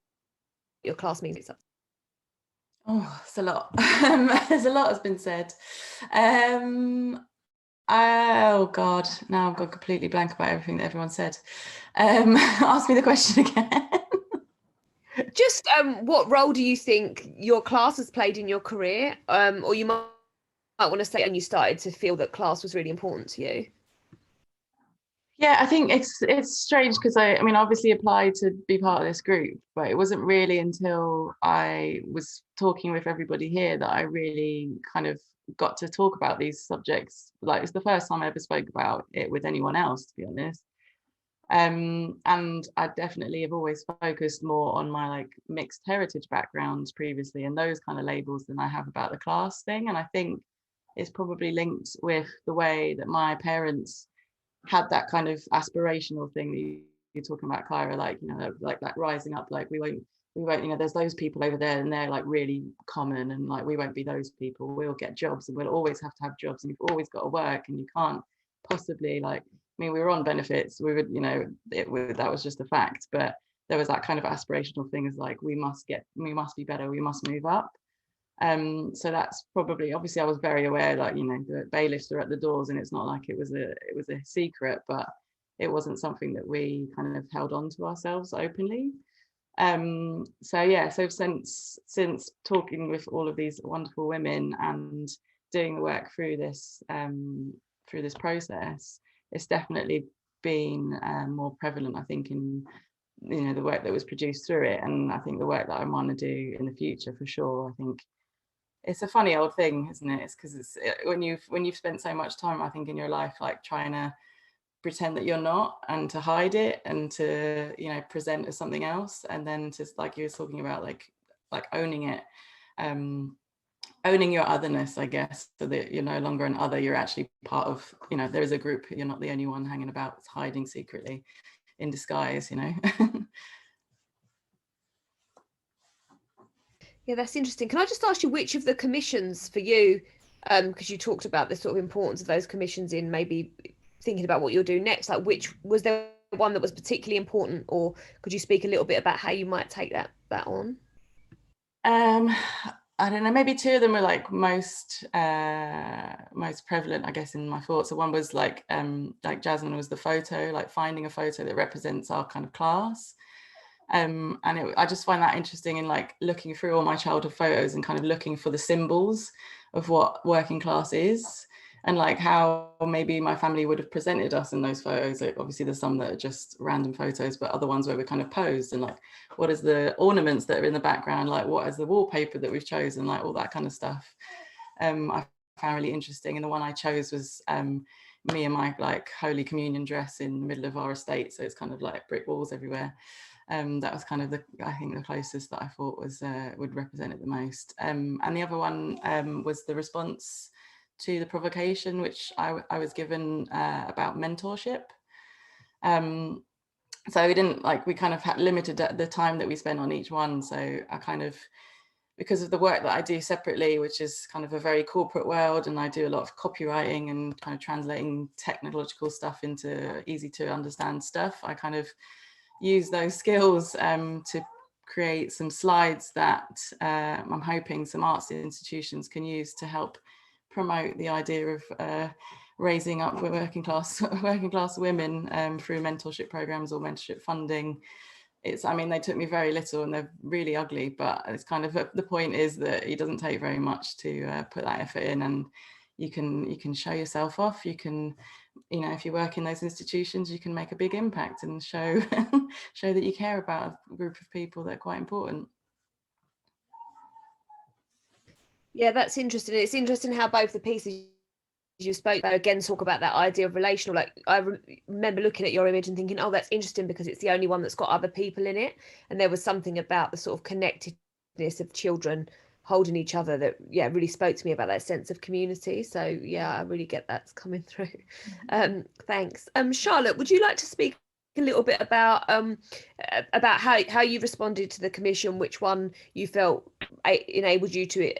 your class means? Oh, it's a lot. There's a lot has been said. Oh God, now I've got completely blank about everything that everyone said. Ask me the question again. Just what role do you think your class has played in your career? Or you might want to say when you started to feel that class was really important to you. Yeah, I think it's strange because I mean, obviously applied to be part of this group, but it wasn't really until I was talking with everybody here that I really kind of got to talk about these subjects. Like, it's the first time I ever spoke about it with anyone else, to be honest. And I definitely have always focused more on my like mixed heritage backgrounds previously and those kind of labels than I have about the class thing. And I think it's probably linked with the way that my parents had that kind of aspirational thing that you're talking about, Kyra, like, you know, like that rising up, like we won't, you know, there's those people over there and they're like really common, and like we won't be those people. We'll get jobs and we'll always have to have jobs, and you've always got to work, and you can't possibly, like, I mean, we were on benefits, we would, you know, that was just a fact, but there was that kind of aspirational thing, is like we must be better, we must move up. So that's probably, obviously I was very aware, like, you know, the bailiffs are at the doors, and it's not like it was a secret, but it wasn't something that we kind of held on to ourselves openly. So yeah, so since talking with all of these wonderful women and doing the work through this process, it's definitely been more prevalent, I think, in the work that was produced through it, and I think the work that I want to do in the future for sure. I think it's a funny old thing, isn't it? It's because it's when you've spent so much time, I think, in your life, like trying to pretend that you're not, and to hide it, and to present as something else, and then to, like you were talking about, like owning it, owning your otherness, I guess, so that you're no longer an other, you're actually part of, there is a group, you're not the only one hanging about hiding secretly in disguise. Yeah, that's interesting. Can I just ask you which of the commissions for you, because you talked about the sort of importance of those commissions in maybe thinking about what you'll do next, like which was there one that was particularly important, or could you speak a little bit about how you might take that on? I don't know, maybe two of them were like most prevalent, I guess, in my thoughts. So one was like Jasmine was the photo, like finding a photo that represents our kind of class. And I just find that interesting in like looking through all my childhood photos and kind of looking for the symbols of what working class is, and like how maybe my family would have presented us in those photos. Like obviously there's some that are just random photos, but other ones where we're kind of posed, and like what is the ornaments that are in the background, like what is the wallpaper that we've chosen, like all that kind of stuff. I found really interesting, and the one I chose was me in my like Holy Communion dress in the middle of our estate, so it's kind of like brick walls everywhere. That was kind of I think the closest that I thought was would represent it the most. And the other one was the response to the provocation, which I was given about mentorship. So we kind of had limited the time that we spent on each one. So I kind of, because of the work that I do separately, which is kind of a very corporate world, and I do a lot of copywriting and kind of translating technological stuff into easy to understand stuff, I kind of use those skills to create some slides that I'm hoping some arts institutions can use to help promote the idea of raising up working class women through mentorship programs or mentorship funding. I mean, they took me very little and they're really ugly, but it's kind of the point is that it doesn't take very much to put that effort in, and you can show yourself off. You can, if you work in those institutions, you can make a big impact and show show that you care about a group of people that are quite important. Yeah, that's interesting. It's interesting how both the pieces you spoke about again talk about that idea of relational. Like I remember looking at your image and thinking, oh, that's interesting because it's the only one that's got other people in it, and there was something about the sort of connectedness of children holding each other that really spoke to me about that sense of community. So yeah, I really get that's coming through. Thanks. Charlotte, would you like to speak a little bit about how you responded to the commission, which one you felt enabled you to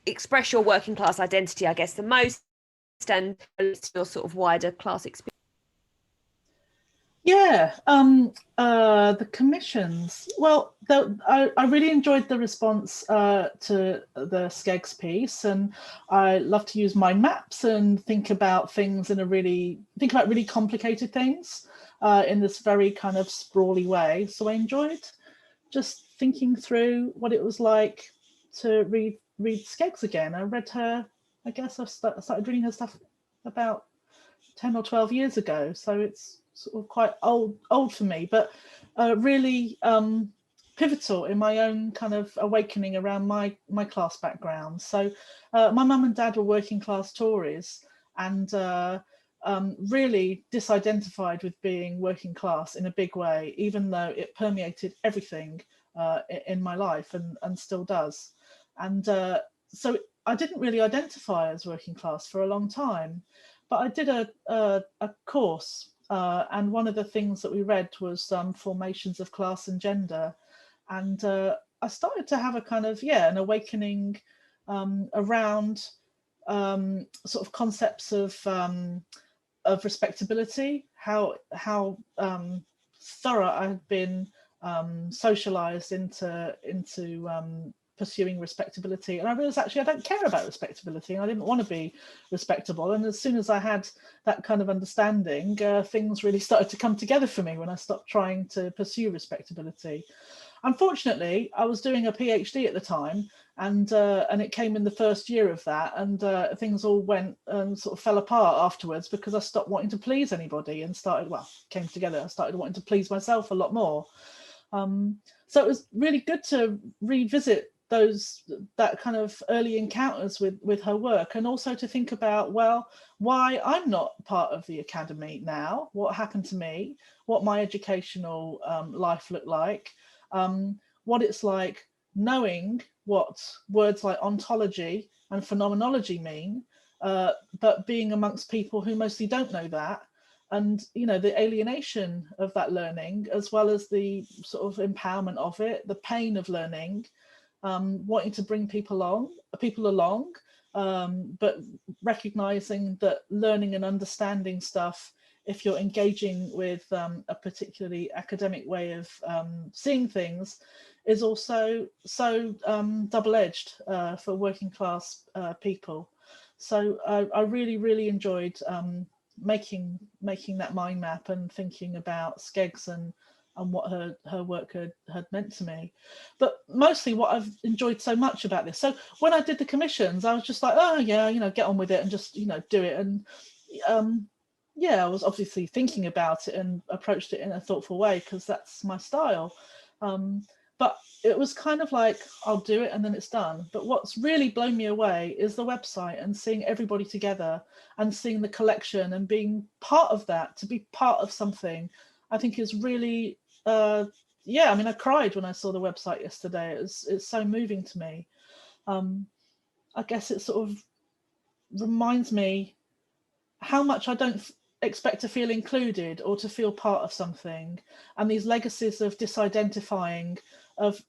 express your working class identity, I guess, the most, and your sort of wider class experience? Yeah, the commissions. Well, I really enjoyed the response to the Skeggs piece, and I love to use my maps and think about things really complicated things in this very kind of sprawly way. So I enjoyed just thinking through what it was like to read Skeggs again. I read her, I guess I started reading her stuff about 10 or 12 years ago, so it's sort of quite old for me, but really pivotal in my own kind of awakening around my class background. So my mum and dad were working class Tories, and really disidentified with being working class in a big way, even though it permeated everything in my life and still does. And so I didn't really identify as working class for a long time, but I did a course, and one of the things that we read was Formations of Class and Gender, and I started to have a kind of an awakening around sort of concepts of respectability, how thorough I had been socialized into pursuing respectability, and I realized actually I don't care about respectability, and I didn't want to be respectable. And as soon as I had that kind of understanding, things really started to come together for me when I stopped trying to pursue respectability. Unfortunately, I was doing a PhD at the time, and it came in the first year of that, and things all went sort of fell apart afterwards because I stopped wanting to please anybody and came together. I started wanting to please myself a lot more. So it was really good to revisit that kind of early encounters with her work, and also to think about, well, why I'm not part of the academy now, what happened to me, what my educational life looked like, what it's like knowing what words like ontology and phenomenology mean, but being amongst people who mostly don't know that, and the alienation of that learning, as well as the sort of empowerment of it, the pain of learning, wanting to bring people along, but recognizing that learning and understanding stuff, if you're engaging with a particularly academic way of seeing things, is also so double-edged for working class people. So I really, really enjoyed making that mind map and thinking about Skeggs and what her work had meant to me. But mostly what I've enjoyed so much about this, so when I did the commissions, I was just like, oh yeah, get on with it and just do it. And yeah, I was obviously thinking about it and approached it in a thoughtful way because that's my style. But it was kind of like, I'll do it and then it's done. But what's really blown me away is the website and seeing everybody together and seeing the collection and being part of that, to be part of something, I think is really, yeah, I mean, I cried when I saw the website yesterday. It's so moving to me. I guess it sort of reminds me how much I don't expect to feel included or to feel part of something, and these legacies of disidentifying, of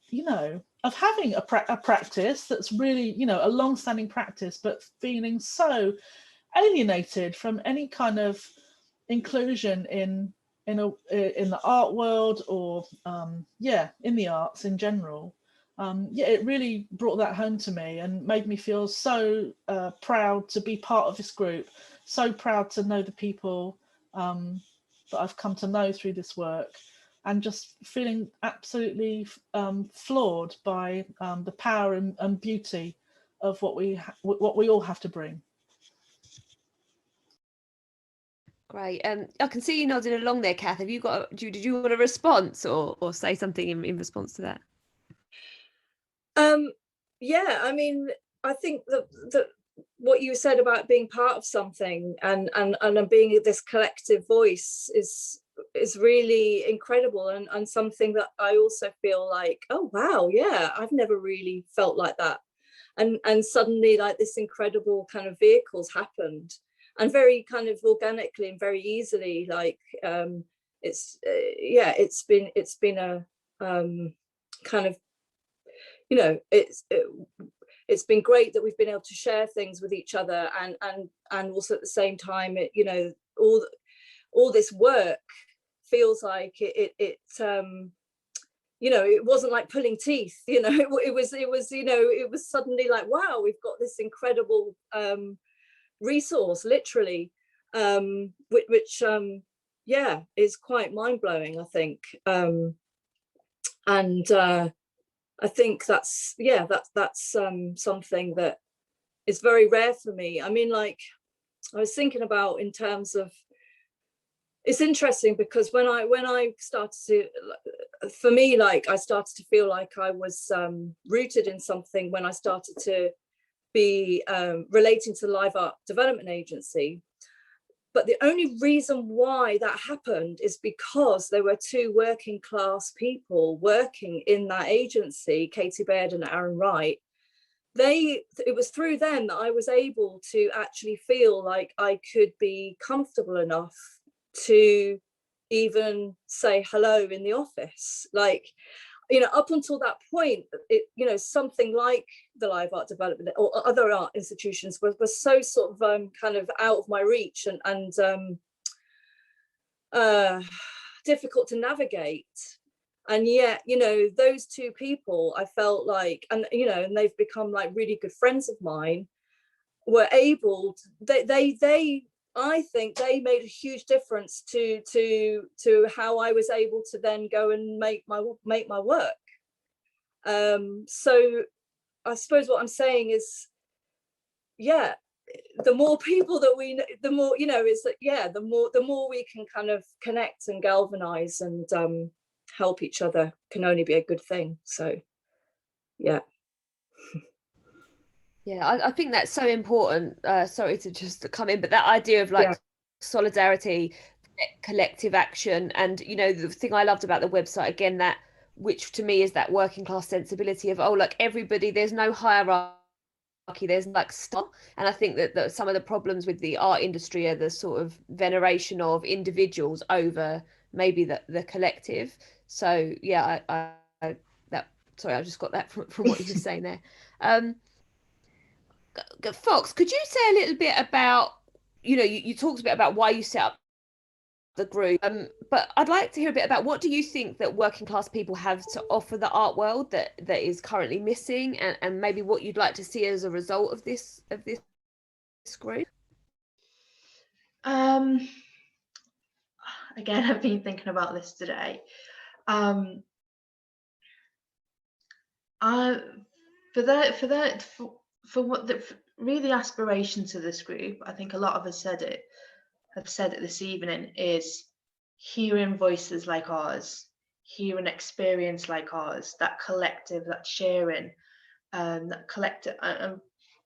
having a practice that's really a long-standing practice, but feeling so alienated from any kind of inclusion in the art world, or in the arts in general. Yeah, it really brought that home to me and made me feel so proud to be part of this group, so proud to know the people that I've come to know through this work, and just feeling absolutely floored by the power and beauty of what we all have to bring. Great. I can see you nodding along there, Kath. Have you got? Did you want a response or say something in response to that? Yeah, I mean, I think that what you said about being part of something and being this collective voice is really incredible, and something that I also feel like, oh wow, yeah, I've never really felt like that, and suddenly like this incredible kind of vehicles happened, and very kind of organically and very easily, like it's been a kind of, it's been great that we've been able to share things with each other, and also at the same time, all this work feels like it wasn't like pulling teeth, it was suddenly like, wow, we've got this incredible resource, literally, which is quite mind-blowing, I think. I think that's something that is very rare for me. I mean, like, I was thinking about in terms of, it's interesting because when I started to, for me, like, I started to feel like I was rooted in something when I started to be relating to the Live Art Development Agency. But the only reason why that happened is because there were two working class people working in that agency, Katie Baird and Aaron Wright. It was through them that I was able to actually feel like I could be comfortable enough to even say hello in the office. Like, up until that point, something like the Live Art Development or other art institutions was so sort of kind of out of my reach and difficult to navigate. And yet, you know, those two people, I felt like, and you know, and they've become like really good friends of mine, were able to, they I think they made a huge difference to how I was able to then go and make my work. So I suppose what I'm saying is, yeah, the more people that we, the more, you know, is that, yeah, the more we can kind of connect and galvanize and help each other can only be a good thing. So yeah. Yeah, I think that's so important. Sorry to just come in, but that idea of like solidarity, collective action, and you know, the thing I loved about the website again, that which to me is that working class sensibility of, oh, like everybody, there's no hierarchy, there's like stuff. And I think that some of the problems with the art industry are the sort of veneration of individuals over maybe the collective. So yeah, I that, sorry, I just got that from what you were saying there. Fox, could you say a little bit about, you know, you talked a bit about why you set up the group, but I'd like to hear a bit about what do you think that working class people have to offer the art world that is currently missing, and maybe what you'd like to see as a result of this group. Again, I've been thinking about this today. For what the really aspirations of this group, I think a lot of us have said it this evening, is hearing voices like ours, hearing experience like ours, that collective, that sharing, that collective,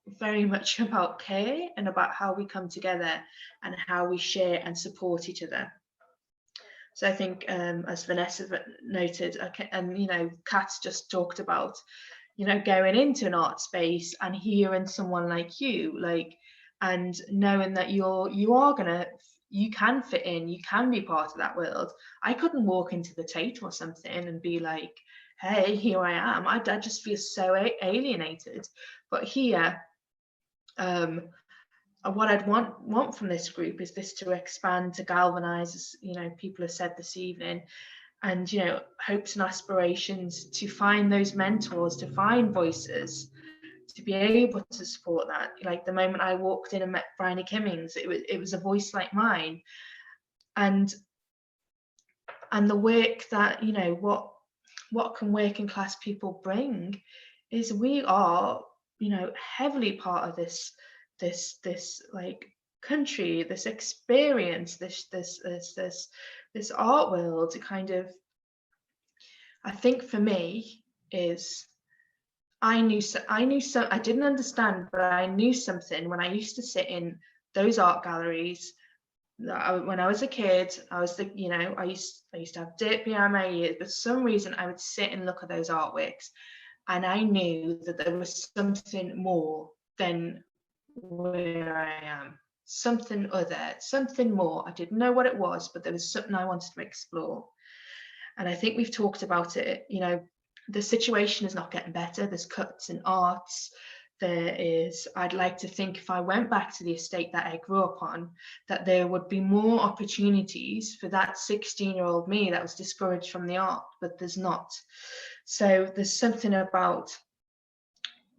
very much about care and about how we come together and how we share and support each other. So I think, as Vanessa noted, and you know, Kat's just talked about, you know, going into an art space and hearing someone like you, like, and knowing that you can fit in, you can be part of that world. I couldn't walk into the Tate or something and be like, hey, here I am. I just feel so alienated. But here, what I'd want from this group is this to expand, to galvanize, as you know, people have said this evening, and you know, hopes and aspirations to find those mentors, to find voices, to be able to support that. Like the moment I walked in and met Bryony Kimmings, it was a voice like mine, and the work that, you know, what can working class people bring is we are, you know, heavily part of this like country, this experience, this art world. To kind of, I think for me is, I didn't understand, but I knew something when I used to sit in those art galleries. When I was a kid, I used to have dirt behind my ears, but for some reason I would sit and look at those artworks, and I knew that there was something more than where I am, something other, something more. I didn't know what it was, but there was something I wanted to explore. And I think we've talked about it, you know, the situation is not getting better. There's cuts in arts. I'd like to think if I went back to the estate that I grew up on, that there would be more opportunities for that 16-year-old me that was discouraged from the art, but there's not. So there's something about,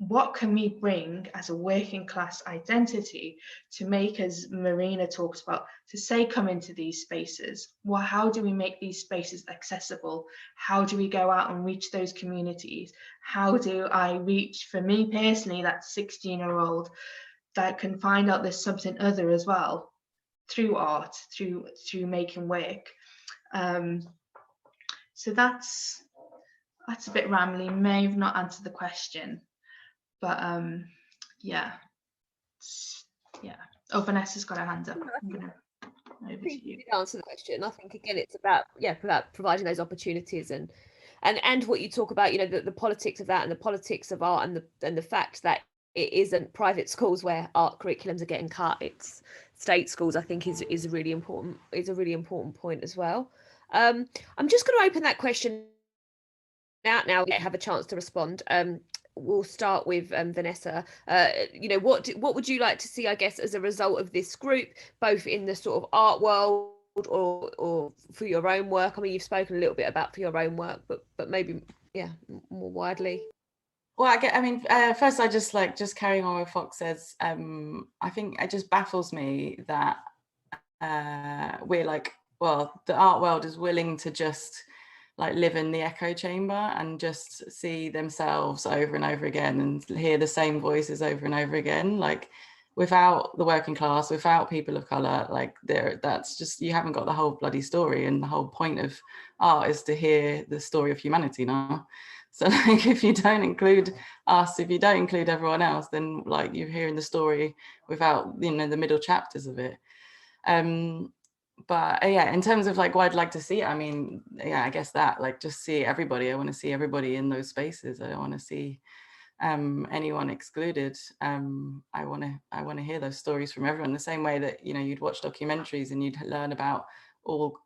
what can we bring as a working class identity to make, as Marina talks about, to say, come into these spaces? Well, how do we make these spaces accessible? How do we go out and reach those communities? How do I reach, for me personally, that 16-year-old that can find out there's something other as well, through art, through making work? So that's a bit rambly, may have not answered the question. But yeah. Oh, Vanessa's got her hand up. I'm gonna over to you. Answer the question. I think again, it's about providing those opportunities and what you talk about, you know, the politics of that, and the politics of art, and the fact that it isn't private schools where art curriculums are getting cut. It's state schools. I think is a really important point as well. I'm just going to open that question out now. We have a chance to respond. We'll start with Vanessa. You know, what would you like to see, I guess, as a result of this group, both in the sort of art world or for your own work? I mean, you've spoken a little bit about for your own work, but maybe, yeah, more widely. Well, first, I just carrying on what Fox says. I think it just baffles me that we're like, well, the art world is willing to just like live in the echo chamber and just see themselves over and over again and hear the same voices over and over again, like without the working class, without people of color, like that's just, you haven't got the whole bloody story. And the whole point of art is to hear the story of humanity now. So like, if you don't include us, if you don't include everyone else, then like you're hearing the story without, you know, the middle chapters of it. But yeah, in terms of like what I'd like to see, I mean, yeah, I guess that, like, just see everybody. I want to see everybody in those spaces. I don't want to see anyone excluded. I want to hear those stories from everyone, the same way that, you know, you'd watch documentaries and you'd learn about all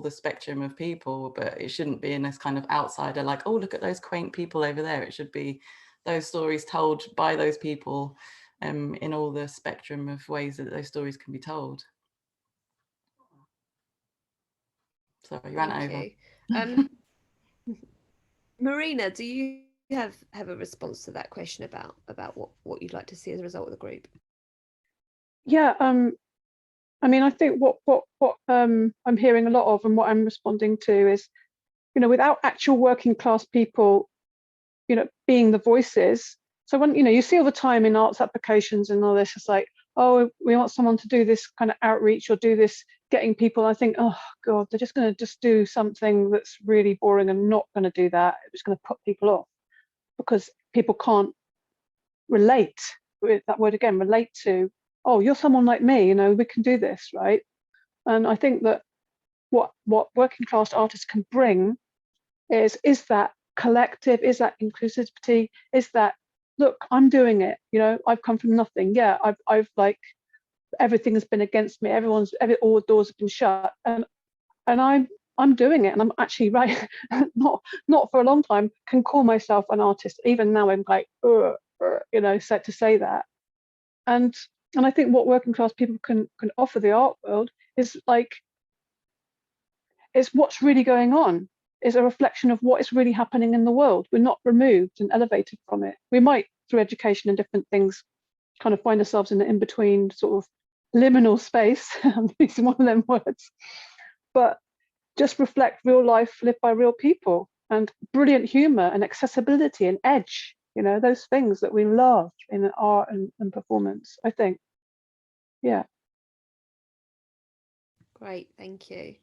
the spectrum of people, but it shouldn't be in this kind of outsider, like, oh, look at those quaint people over there. It should be those stories told by those people in all the spectrum of ways that those stories can be told. Sorry, you ran over. Marina, do you have a response to that question about what you'd like to see as a result of the group? Yeah, I mean, I think what I'm hearing a lot of, and what I'm responding to, is, you know, without actual working class people, you know, being the voices. So when, you know, you see all the time in arts applications and all this, it's like, oh, we want someone to do this kind of outreach or do this, getting people. I think, oh God, they're just going to just do something that's really boring and not going to do that. It's going to put people off because people can't relate with that word again, relate to, oh, you're someone like me, you know, we can do this, right? And I think that what working class artists can bring is that collective, is that inclusivity, is that, look, I'm doing it, you know, I've come from nothing. Yeah, I've like, everything has been against me, all the doors have been shut, and I'm doing it, and I'm actually, right, not for a long time, can call myself an artist. Even now I'm like, you know, set to say that. And I think what working class people can offer the art world is like, it's what's really going on, is a reflection of what is really happening in the world. We're not removed and elevated from it. We might, through education and different things, kind of find ourselves in the in-between sort of liminal space. I'm using one of them words, but just reflect real life lived by real people, and brilliant humor and accessibility and edge, you know, those things that we love in art and performance, I think. Yeah. Great, thank you.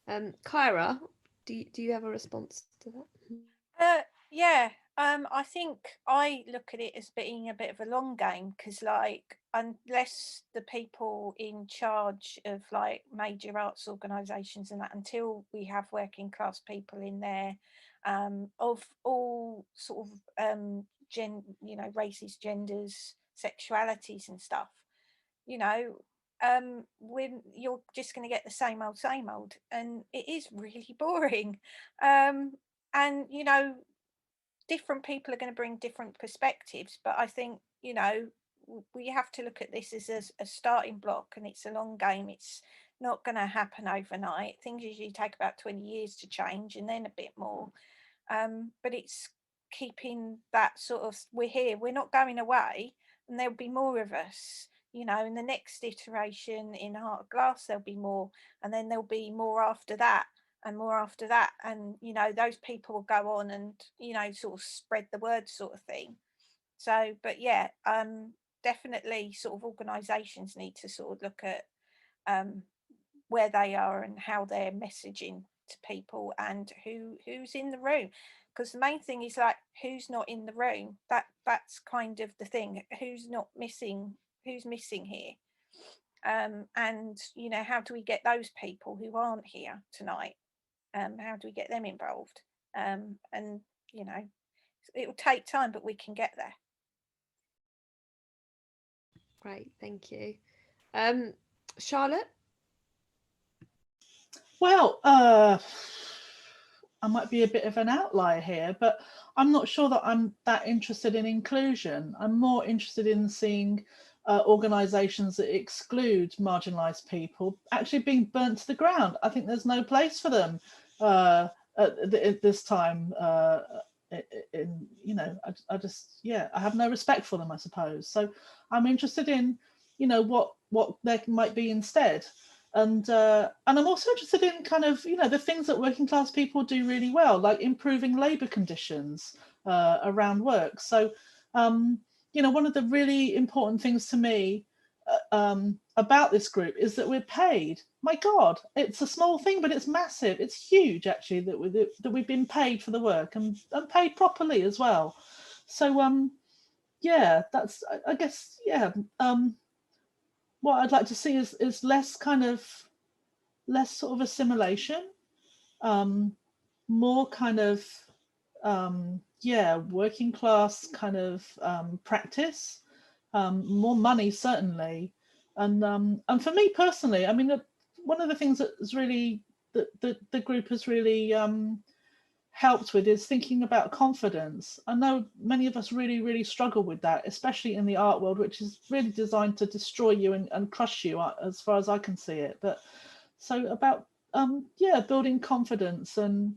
Kyra, do you have a response to that? Yeah, I think I look at it as being a bit of a long game, because like, unless the people in charge of like major arts organisations and that, until we have working class people in there, of all sort of you know, races, genders, sexualities and stuff, you know, when you're just going to get the same old, and it is really boring. And you know, different people are going to bring different perspectives, but I think, you know, we have to look at this as a starting block, and it's a long game. It's not going to happen overnight. Things usually take about 20 years to change, and then a bit more. But it's keeping that sort of, we're here, we're not going away, and there'll be more of us. You know, in the next iteration in Heart of Glass, there'll be more, and then there'll be more after that, and more after that, and you know, those people will go on and, you know, sort of spread the word, sort of thing. So, but yeah, definitely sort of organizations need to sort of look at where they are and how they're messaging to people, and who's in the room, because the main thing is like, who's not in the room. That's kind of the thing. Who's missing here. And you know, how do we get those people who aren't here tonight? How do we get them involved? And you know, it will take time, but we can get there. Great, thank you. Charlotte? Well, I might be a bit of an outlier here, but I'm not sure that I'm that interested in inclusion. I'm more interested in seeing organisations that exclude marginalised people actually being burnt to the ground. I think there's no place for them at this time. I just, yeah, I have no respect for them, I suppose. So I'm interested in, what there might be instead. And I'm also interested in kind of, the things that working class people do really well, like improving labour conditions around work. So, one of the really important things to me about this group is that we're paid. My God, it's a small thing, but it's massive. It's huge, actually, that we've been paid for the work and paid properly as well. So, yeah, that's, I guess, yeah. What I'd like to see is less sort of assimilation, more kind of, working class kind of practice, more money certainly, and for me personally, I mean, one of the things that's really that the group has really helped with is thinking about confidence. I know many of us really struggle with that, especially in the art world, which is really designed to destroy you and crush you, as far as I can see it. But so about building confidence and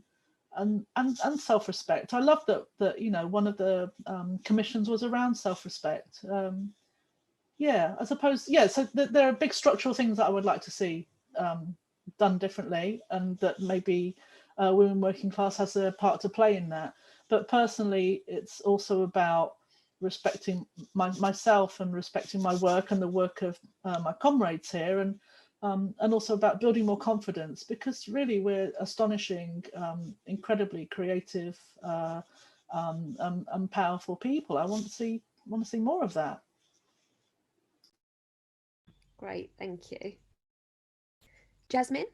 self-respect. I love that one of the commissions was around self-respect. I suppose, so there are big structural things that I would like to see done differently, and that maybe women working class has a part to play in that. But personally, it's also about respecting myself and respecting my work and the work of my comrades here, and also about building more confidence, because really we're astonishing, incredibly creative and powerful people. I want to see more of that. Great, thank you. Jasmine?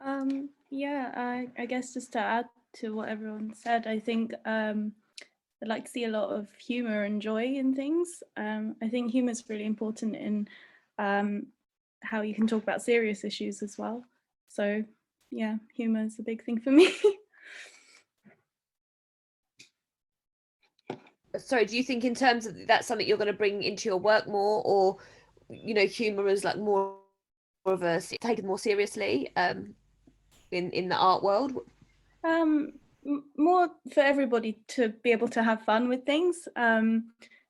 I guess just to add to what everyone said, I think I'd like to see a lot of humour and joy in things. I think humour is really important in how you can talk about serious issues as well. So yeah, humour is a big thing for me. Sorry, do you think in terms of that's something you're going to bring into your work more, or humour is like more of a taken more seriously in the art world? More for everybody to be able to have fun with things.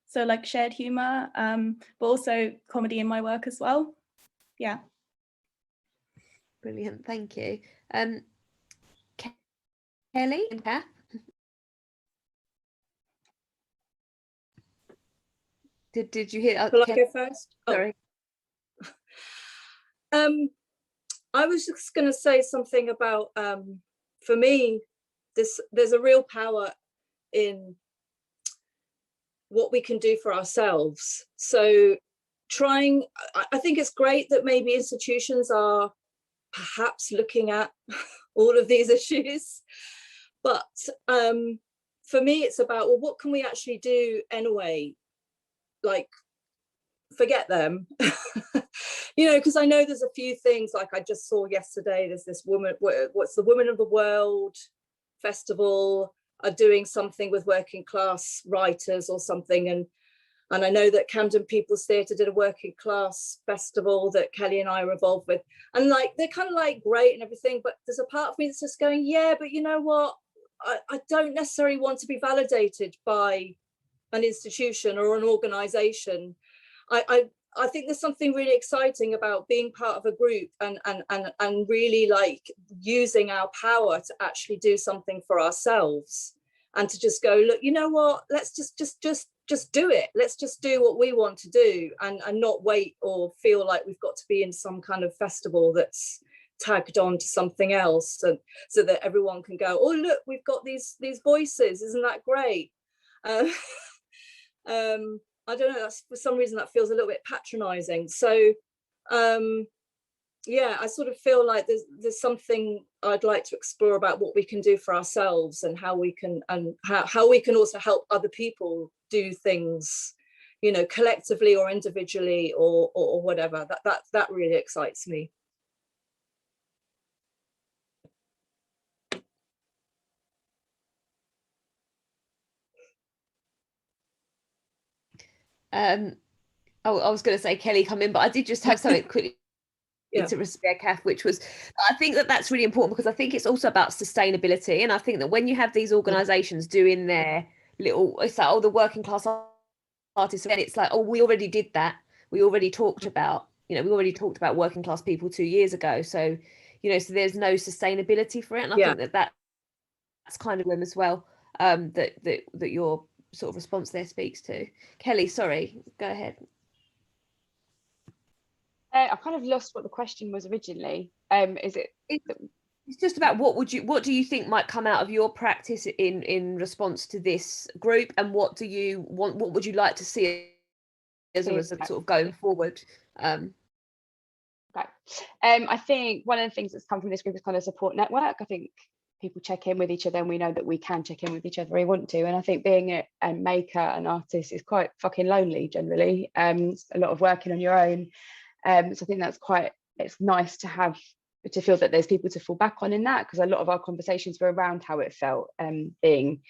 So like shared humour, but also comedy in my work as well. Yeah. Brilliant, thank you. Kelly and Kath? Did you hear? Will I go first? Sorry. I was just going to say something about, for me, there's a real power in what we can do for ourselves. So I think it's great that maybe institutions are perhaps looking at all of these issues, but for me it's about, well, what can we actually do anyway? Like, forget them. Because I know there's a few things, like I just saw yesterday, there's this woman, what's the Women of the World festival are doing something with working class writers or something, and I know that Camden People's Theatre did a working class festival that Kelly and I were involved with, and like they're kind of like great and everything, but there's a part of me that's just going, yeah, but you know what, I don't necessarily want to be validated by an institution or an organization. I think there's something really exciting about being part of a group and really like using our power to actually do something for ourselves, and to just go, look, you know what, let's just do it. Let's just do what we want to do, and not wait or feel like we've got to be in some kind of festival that's tagged on to something else, and so that everyone can go, oh look, we've got these voices, isn't that great? I don't know, that's, for some reason that feels a little bit patronizing. So I sort of feel like there's something I'd like to explore about what we can do for ourselves, and how we can, and how we can also help other people do things, collectively or individually or whatever. That really excites me. I was going to say Kelly come in, but I did just have something quickly Yeah. to respect Kath, which was, I think that's really important, because I think it's also about sustainability. And I think that when you have these organizations doing their little, it's like, oh, the working class artists, and it's like, oh, we already did that. We already talked about, we already talked about working class people 2 years ago. So, so there's no sustainability for it. And I think that's kind of them as well, that your sort of response there speaks to. Kelly, sorry, go ahead. I kind of lost what the question was originally. It's just about what do you think might come out of your practice in response to this group, and what would you like to see as a result sort of going forward? Okay. I think one of the things that's come from this group is kind of support network. I think people check in with each other, and we know that we can check in with each other if we want to. And I think being a maker, an artist, is quite fucking lonely generally. It's a lot of working on your own. So I think it's nice to feel that there's people to fall back on in that, because a lot of our conversations were around how it felt being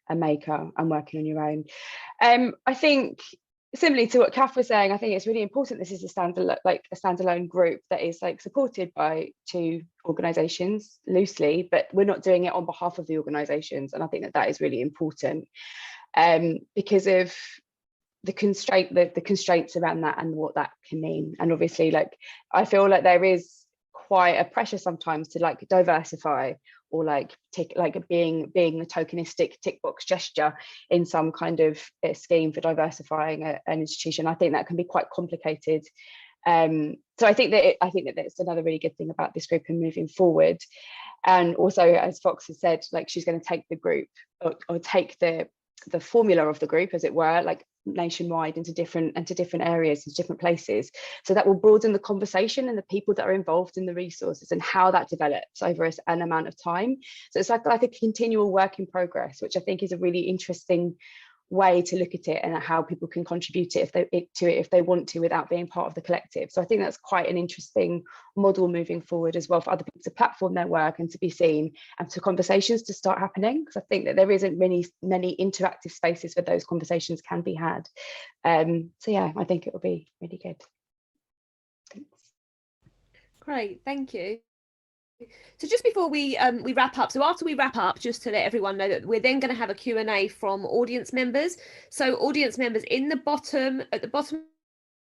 a maker and working on your own. I think similarly to what Kath was saying, I think it's really important this is a standalone group that is supported by 2 organisations loosely, but we're not doing it on behalf of the organisations. And I think that is really important because of the constraints around that and what that can mean. And obviously, I feel like there is quite a pressure sometimes to diversify, or being the tokenistic tick box gesture in some kind of scheme for diversifying an institution. I think that can be quite complicated. So I think that that's another really good thing about this group and moving forward. And also, as Fox has said, she's going to take the group or take the formula of the group, as it were, nationwide into different areas, into different places. So that will broaden the conversation and the people that are involved in the resources and how that develops over an amount of time. So it's like a continual work in progress, which I think is a really interesting way to look at it, and how people can contribute if they want to, without being part of the collective. So I think that's quite an interesting model moving forward as well, for other people to platform their work and to be seen, and for conversations to start happening, because I think that there isn't many interactive spaces where those conversations can be had. So yeah, I think it will be really good. Thanks. Great, thank you. So just before we wrap up, so after we wrap up, just to let everyone know that we're then going to have a Q&A from audience members. So audience members, at the bottom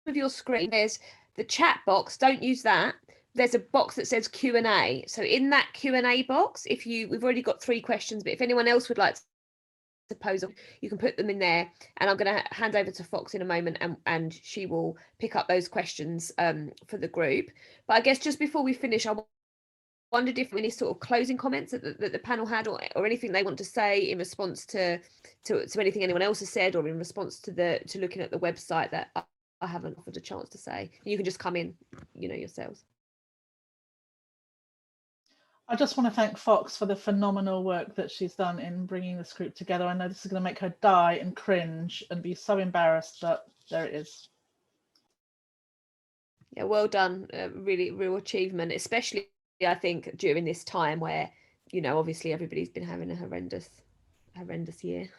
of your screen, there's the chat box. Don't use that. There's a box that says Q&A. So in that Q&A box, we've already got 3 questions, but if anyone else would like to pose, you can put them in there, and I'm going to hand over to Fox in a moment, and she will pick up those questions for the group. But I guess just before we finish, I wondered if any sort of closing comments that the panel had, or anything they want to say in response to anything anyone else has said, or in response to looking at the website that I haven't offered a chance to say. You can just come in, yourselves. I just want to thank Fox for the phenomenal work that she's done in bringing this group together. I know this is going to make her die and cringe and be so embarrassed, but there it is. Yeah, well done. Really real achievement, especially I think during this time where, obviously everybody's been having a horrendous year.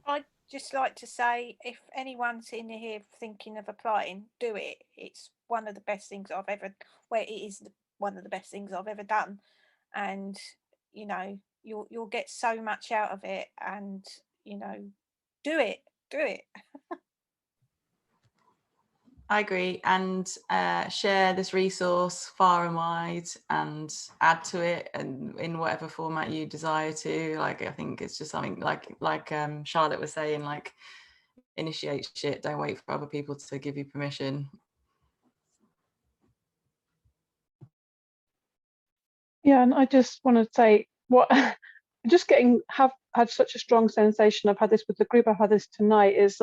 I'd just like to say, if anyone's in here thinking of applying, do it. It's one of the best things it is one of the best things I've ever done. And, you'll get so much out of it, and, do it. I agree, and share this resource far and wide, and add to it, and in whatever format you desire to. I think it's just something like Charlotte was saying, initiate shit. Don't wait for other people to give you permission. Yeah, and I just want to say have had such a strong sensation. I've had this with the group. I've had this tonight. Is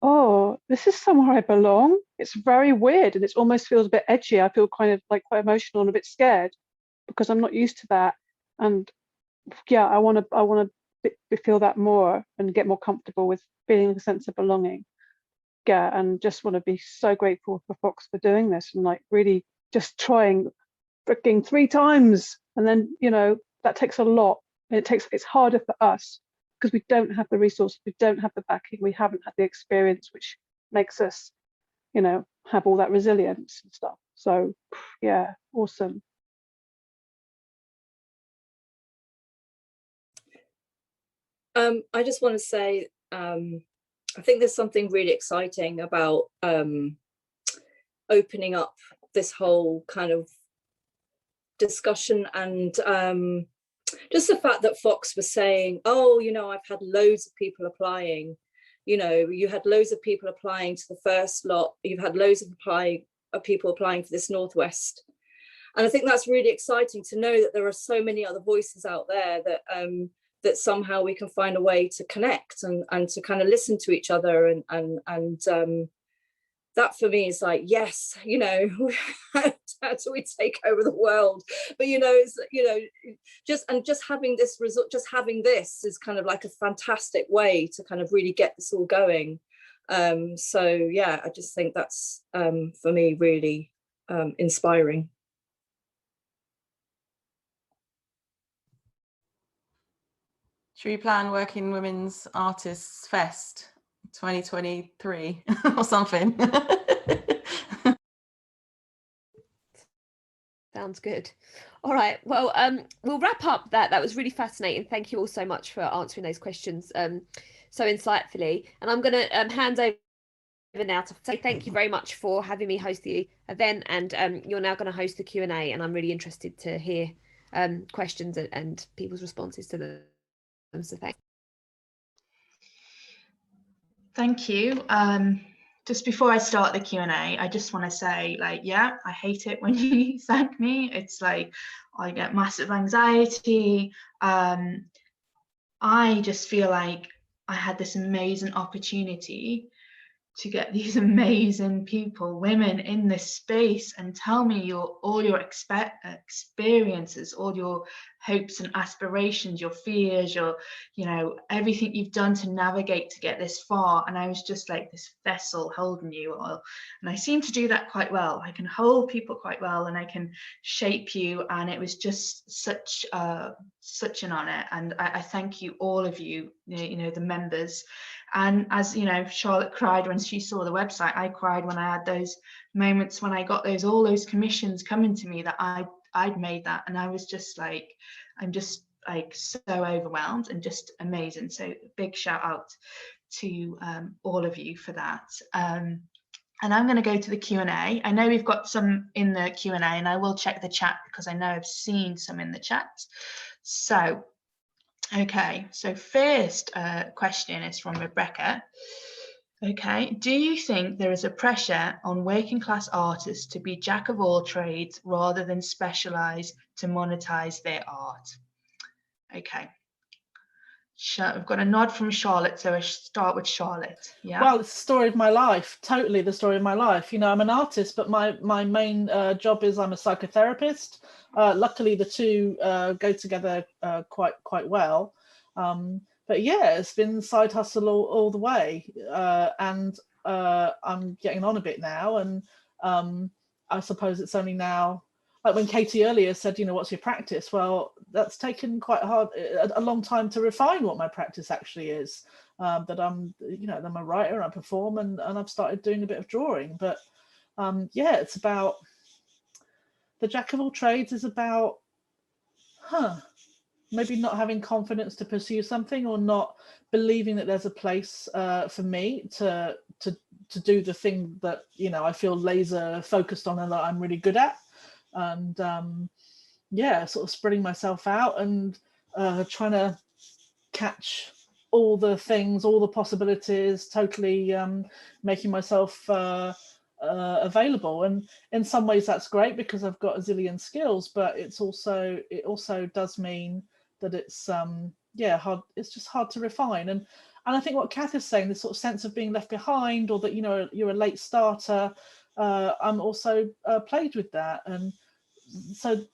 oh, this is somewhere I belong. It's very weird, and it almost feels a bit edgy. I feel kind of quite emotional and a bit scared, because I'm not used to that. And yeah, I want to feel that more and get more comfortable with feeling a sense of belonging. Yeah, and just want to be so grateful for Fox for doing this, and really just trying freaking 3 times, and then that takes a lot. And it's harder for us because we don't have the resources, we don't have the backing, we haven't had the experience, which makes us, you know, have all that resilience and stuff. So yeah, awesome. I just want to say, I think there's something really exciting about opening up this whole kind of discussion, and just the fact that Fox was saying, oh, you know, I've had loads of people applying. You know, you had loads of people applying to the first lot, you've had loads of people applying for this Northwest. And I think that's really exciting to know that there are so many other voices out there that that somehow we can find a way to connect and to kind of listen to each other, and that for me is like, yes, you know, how do we take over the world? But you know, it's, you know, just having this result, just having this is kind of like a fantastic way to kind of really get this all going. So yeah, I just think that's for me really inspiring. Should we plan Working Women's Artists Fest 2023 or something? Sounds good. All right. Well, we'll wrap up that. That was really fascinating. Thank you all so much for answering those questions so insightfully. And I'm going to hand over now to say thank you very much for having me host the event. And you're now going to host the Q&A. And I'm really interested to hear questions and people's responses to them. So thanks. Thank you. Just before I start the Q&A, I just want to say, like, yeah, I hate it when you thank me. It's like I get massive anxiety. I just feel like I had this amazing opportunity to get these amazing people, women in this space, and tell me all your experiences, all your hopes and aspirations, your fears, your, you know, everything you've done to navigate to get this far. And I was just like this vessel holding you all. And I seem to do that quite well. I can hold people quite well, and I can shape you. And it was just such an honor. And I thank you, all of you, you know, the members. And as you know, Charlotte cried when she saw the website. I cried when I had those moments when I got all those commissions coming to me that I'd made that, and I was just like, I'm just like so overwhelmed and just amazing. So big shout out to all of you for that. And I'm going to go to the Q&A. I know we've got some in the Q&A, and I will check the chat because I know I've seen some in the chat. So okay, so first question is from Rebecca. Okay, do you think there is a pressure on working class artists to be jack of all trades rather than specialize to monetize their art? Okay. We've got a nod from Charlotte, so I start with Charlotte. Yeah. Well, it's the story of my life, totally the story of my life. You know, I'm an artist, but my main job is I'm a psychotherapist. Luckily, the two go together quite well. But yeah, it's been side hustle all the way, and I'm getting on a bit now. And I suppose it's only now, like when Katie earlier said, you know, what's your practice? Well, that's taken quite a long time to refine what my practice actually is. That I'm, you know, I'm a writer, I perform, and I've started doing a bit of drawing. But yeah, it's about the jack of all trades is about, maybe not having confidence to pursue something, or not believing that there's a place for me to do the thing that, you know, I feel laser focused on and that I'm really good at. And yeah, sort of spreading myself out and trying to catch all the things, all the possibilities, totally making myself available. And in some ways that's great because I've got a zillion skills, but it also does mean that it's hard. It's just hard to refine. And I think what Kath is saying, this sort of sense of being left behind, or that, you know, you're a late starter, I'm also plagued with that. And so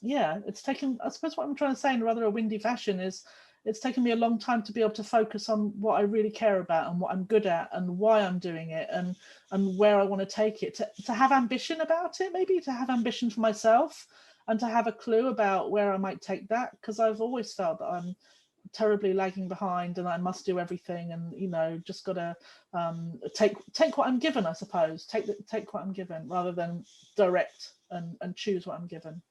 yeah, it's taken, I suppose what I'm trying to say in rather a windy fashion is, it's taken me a long time to be able to focus on what I really care about and what I'm good at and why I'm doing it, and where I want to take it, to have ambition about it, maybe to have ambition for myself, and to have a clue about where I might take that, because I've always felt that I'm terribly lagging behind and I must do everything, and you know, just gotta take what I'm given, I suppose. Take what I'm given rather than direct and choose what I'm given.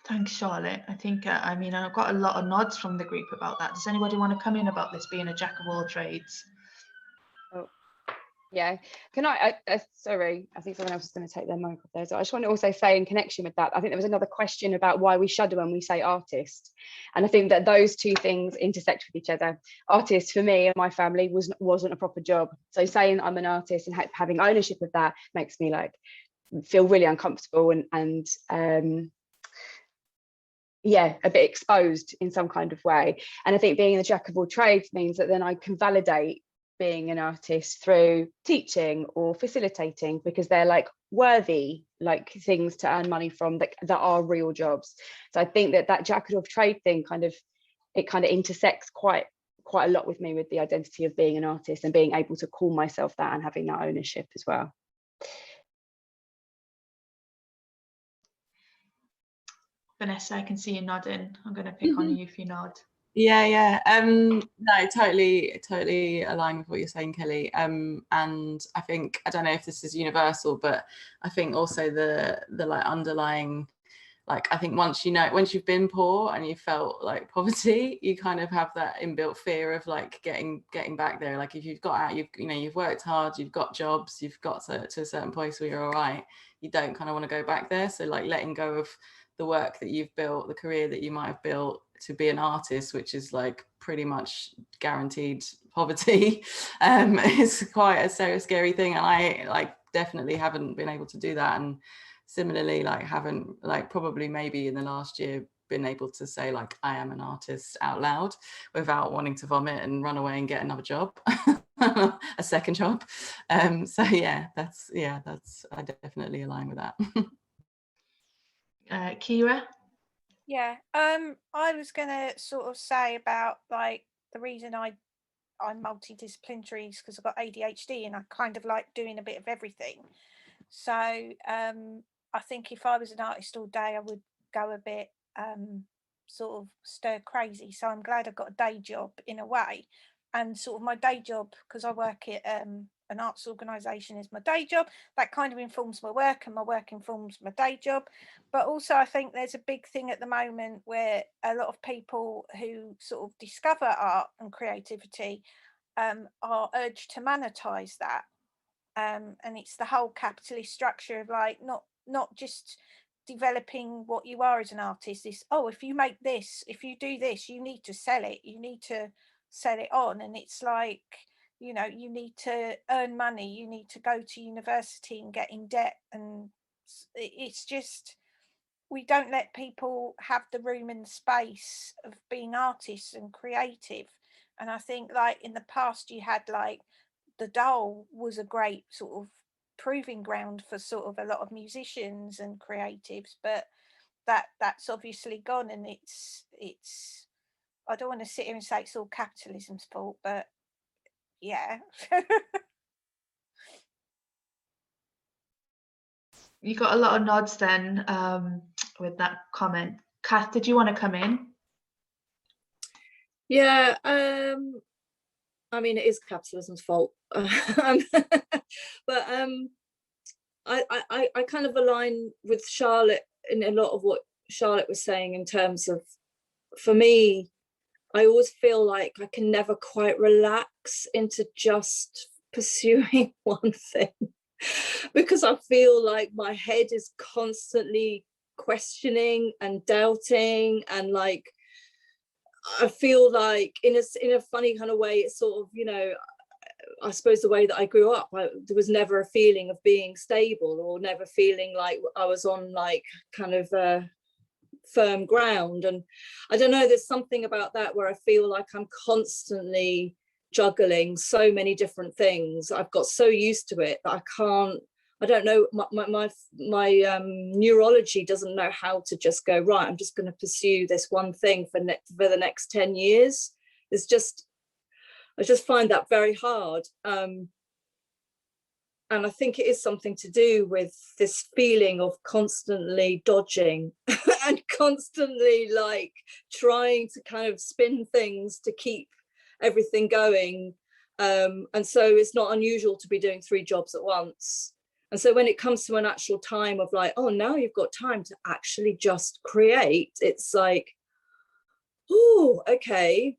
Thanks, Charlotte. I think, I mean, I've got a lot of nods from the group about that. Does anybody want to come in about this being a jack of all trades? Oh, yeah. Can I sorry, I think someone else is going to take their mic off there. So I just want to also say, in connection with that, I think there was another question about why we shudder when we say artist. And I think that those two things intersect with each other. Artist, for me and my family, wasn't a proper job. So saying I'm an artist and having ownership of that makes me like feel really uncomfortable and yeah, a bit exposed in some kind of way. And I think being a jack of all trades means that then I can validate being an artist through teaching or facilitating, because they're like worthy like things to earn money from that are real jobs. So I think that jack of all trade thing kind of intersects quite a lot with me, with the identity of being an artist and being able to call myself that and having that ownership as well. Vanessa, I can see you nodding. I'm going to pick on you if you nod. Yeah. No, totally align with what you're saying, Kelly. And I think, I don't know if this is universal, but I think also the like underlying, like, I think once you've been poor and you felt like poverty, you kind of have that inbuilt fear of like getting back there. Like if you've got out, you've worked hard, you've got jobs, you've got to a certain place where you're all right, you don't kind of want to go back there. So like letting go of the work that you've built, the career that you might have built to be an artist, which is like pretty much guaranteed poverty, is quite a scary thing. And I like definitely haven't been able to do that. And similarly, like haven't like probably maybe in the last year been able to say like I am an artist out loud without wanting to vomit and run away and get another job, a second job. So yeah, that's I definitely align with that. Kira? Yeah, I was gonna sort of say about like the reason I'm multidisciplinary is because I've got ADHD and I kind of like doing a bit of everything. So I think if I was an artist all day, I would go a bit sort of stir crazy. So I'm glad I've got a day job in a way, and sort of my day job, because I work at an arts organisation, is my day job. That kind of informs my work, and my work informs my day job. But also I think there's a big thing at the moment where a lot of people who sort of discover art and creativity are urged to monetize that. And it's the whole capitalist structure of like not just developing what you are as an artist. This, oh, if you make this, if you do this, you need to sell it, you need to sell it on. And it's like, you know, you need to earn money, you need to go to university and get in debt. And it's just, we don't let people have the room and the space of being artists and creative. And I think like in the past you had like the Dole was a great sort of proving ground for sort of a lot of musicians and creatives, but that's obviously gone. And it's I don't want to sit here and say it's all capitalism's fault, but yeah. You got a lot of nods then with that comment. Kath, did you want to come in? Yeah, I mean, it is capitalism's fault. But I kind of align with Charlotte in a lot of what Charlotte was saying in terms of, for me, I always feel like I can never quite relax into just pursuing one thing, because I feel like my head is constantly questioning and doubting, and like I feel like in a funny kind of way, it's sort of, you know, I suppose the way that I grew up, there was never a feeling of being stable, or never feeling like I was on like kind of firm ground. And I don't know, there's something about that where I feel like I'm constantly juggling so many different things. I've got so used to it that I don't know, my neurology doesn't know how to just go, right, I'm just going to pursue this one thing for the next 10 years. I just find that very hard. And I think it is something to do with this feeling of constantly dodging and constantly like trying to kind of spin things to keep everything going. And so it's not unusual to be doing 3 jobs at once. And so when it comes to an actual time of like, oh, now you've got time to actually just create, it's like, oh, okay.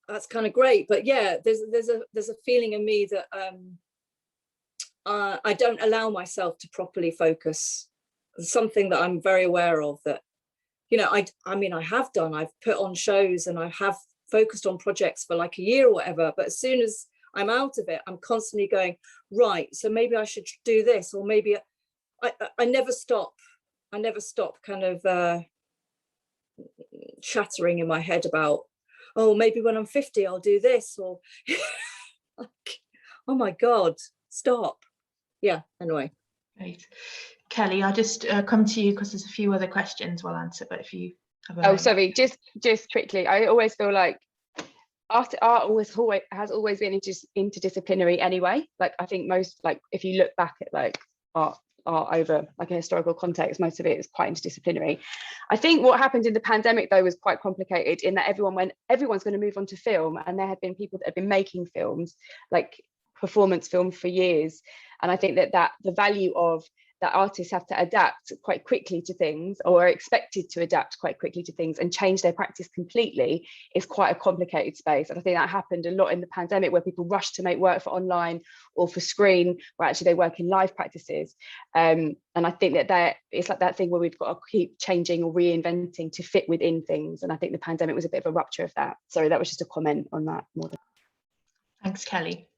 That's kind of great. But yeah, there's a feeling in me that I don't allow myself to properly focus. It's something that I'm very aware of, that, you know, I mean, I have done, I've put on shows and I have focused on projects for like a year or whatever, but as soon as I'm out of it, I'm constantly going, right, so maybe I should do this, or maybe I never stop. I never stop kind of chattering in my head about, oh, maybe when I'm 50 I'll do this, or oh my god, stop. Yeah, anyway. Great. Kelly, I'll just come to you because there's a few other questions we'll answer, but if you have a Oh, sorry, just quickly, I always feel like art has always been interdisciplinary anyway. Like, I think most, like, if you look back at like art over like a historical context, most of it is quite interdisciplinary. I think what happened in the pandemic though was quite complicated, in that everyone's going to move on to film, and there have been people that have been making films, like performance film, for years. And I think that the value of that artists have to adapt quite quickly to things, or are expected to adapt quite quickly to things and change their practice completely, is quite a complicated space. And I think that happened a lot in the pandemic, where people rushed to make work for online or for screen, where actually they work in live practices. And I think that it's like that thing where we've got to keep changing or reinventing to fit within things. And I think the pandemic was a bit of a rupture of that. Sorry, that was just a comment on that more than. Thanks, Kelly.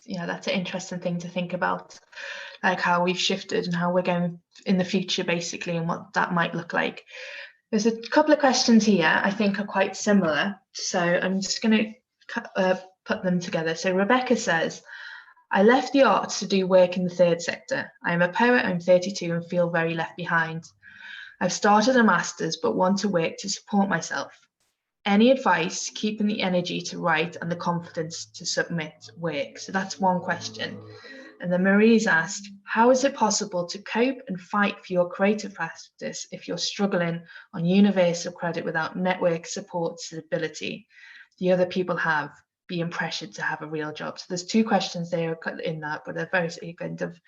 Yeah, that's an interesting thing to think about, like how we've shifted and how we're going in the future, basically, and what that might look like. There's a couple of questions here I think are quite similar, so I'm just going to put them together. So Rebecca says, I left the arts to do work in the third sector. I am a poet, I'm 32 and feel very left behind. I've started a master's but want to work to support myself. Any advice keeping the energy to write and the confidence to submit work? So that's one question. And then Marie's asked, how is it possible to cope and fight for your creative practice if you're struggling on universal credit without network support stability the other people have, being pressured to have a real job? So there's 2 questions there in that, but they're very kind of,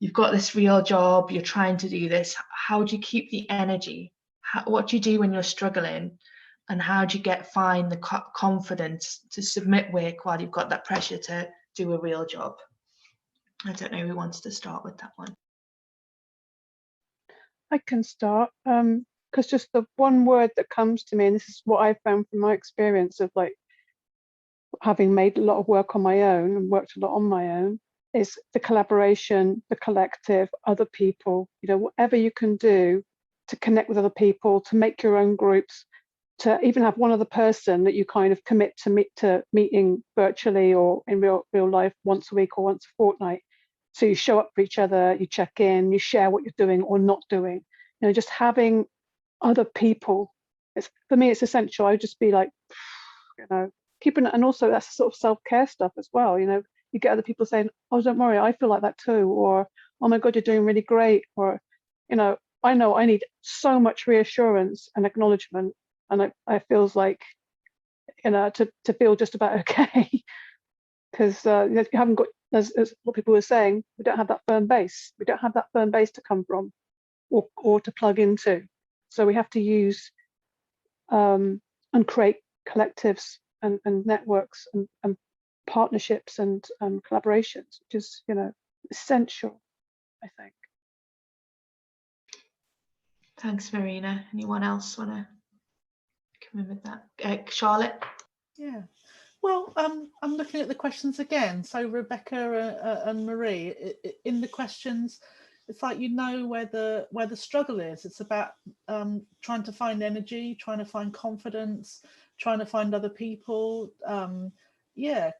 you've got this real job, you're trying to do this. How do you keep the energy? What do you do when you're struggling? And how do you find the confidence to submit work while you've got that pressure to do a real job? I don't know who wants to start with that one. I can start, because just the one word that comes to me, and this is what I found from my experience of like having made a lot of work on my own and worked a lot on my own, is the collaboration, the collective, other people, you know, whatever you can do to connect with other people, to make your own groups, to even have one other person that you kind of commit to meeting virtually or in real life once a week or once a fortnight. So you show up for each other, you check in, you share what you're doing or not doing. You know, just having other people, for me, it's essential. I just be like, you know, keeping, and also that's sort of self-care stuff as well. You know, you get other people saying, oh, don't worry, I feel like that too, or oh my God, you're doing really great, or, you know I need so much reassurance and acknowledgement. And I feels like, you know, to feel just about okay, because you haven't got, as what people were saying, we don't have that firm base. We don't have that firm base to come from or to plug into. So we have to use and create collectives and networks and partnerships and collaborations, which is, you know, essential, I think. Thanks, Marina. Anyone else want to come in with that? Charlotte? Yeah. Well, I'm looking at the questions again. So Rebecca and Marie, in the questions, it's like, you know, where the struggle is. It's about trying to find energy, trying to find confidence, trying to find other people,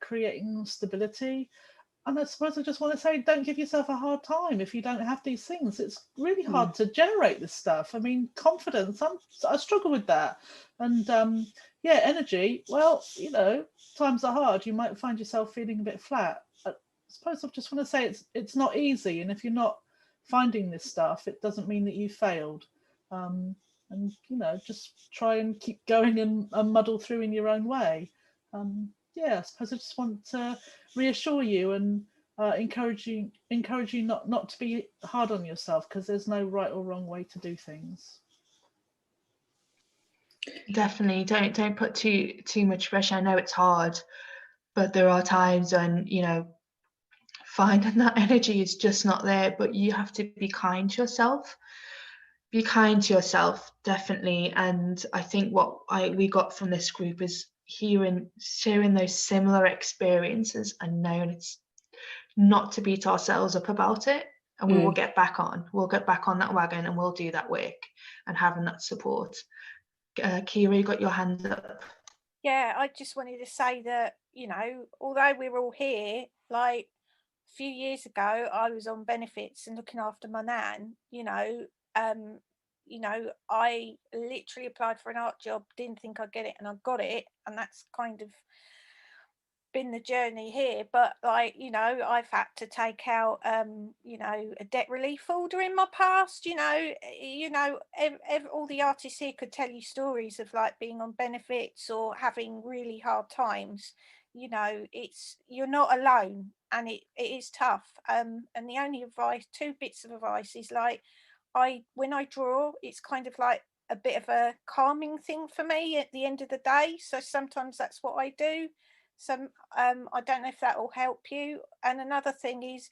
creating stability. And I suppose I just want to say, don't give yourself a hard time if you don't have these things. It's really hard to generate this stuff. I mean, confidence, I struggle with that. And energy, well, you know, times are hard. You might find yourself feeling a bit flat. suppose I just want to say it's not easy, and if you're not finding this stuff, it doesn't mean that you failed. And just try and keep going and muddle through in your own way. Yeah, I suppose I just want to reassure you and encourage you not to be hard on yourself, because there's no right or wrong way to do things. Definitely don't put too much pressure. I know it's hard, but there are times when finding that energy is just not there, but you have to be kind to yourself. Be kind to yourself, definitely. And I think what we got from this group is sharing those similar experiences and knowing it's not to beat ourselves up about it, and we will get back on. We'll get back on that wagon and we'll do that work, and having that support. Kira, you got your hand up. Yeah, I just wanted to say that, although we're all here, like a few years ago, I was on benefits and looking after my nan, I literally applied for an art job, didn't think I'd get it, and I got it. And that's kind of been the journey here. But I've had to take out a debt relief order in my past. All the artists here could tell you stories of like being on benefits or having really hard times. You're not alone, and it is tough. And the only two bits of advice is like, when I draw, it's kind of like a bit of a calming thing for me at the end of the day. So sometimes that's what I do. So I don't know if that will help you. And another thing is,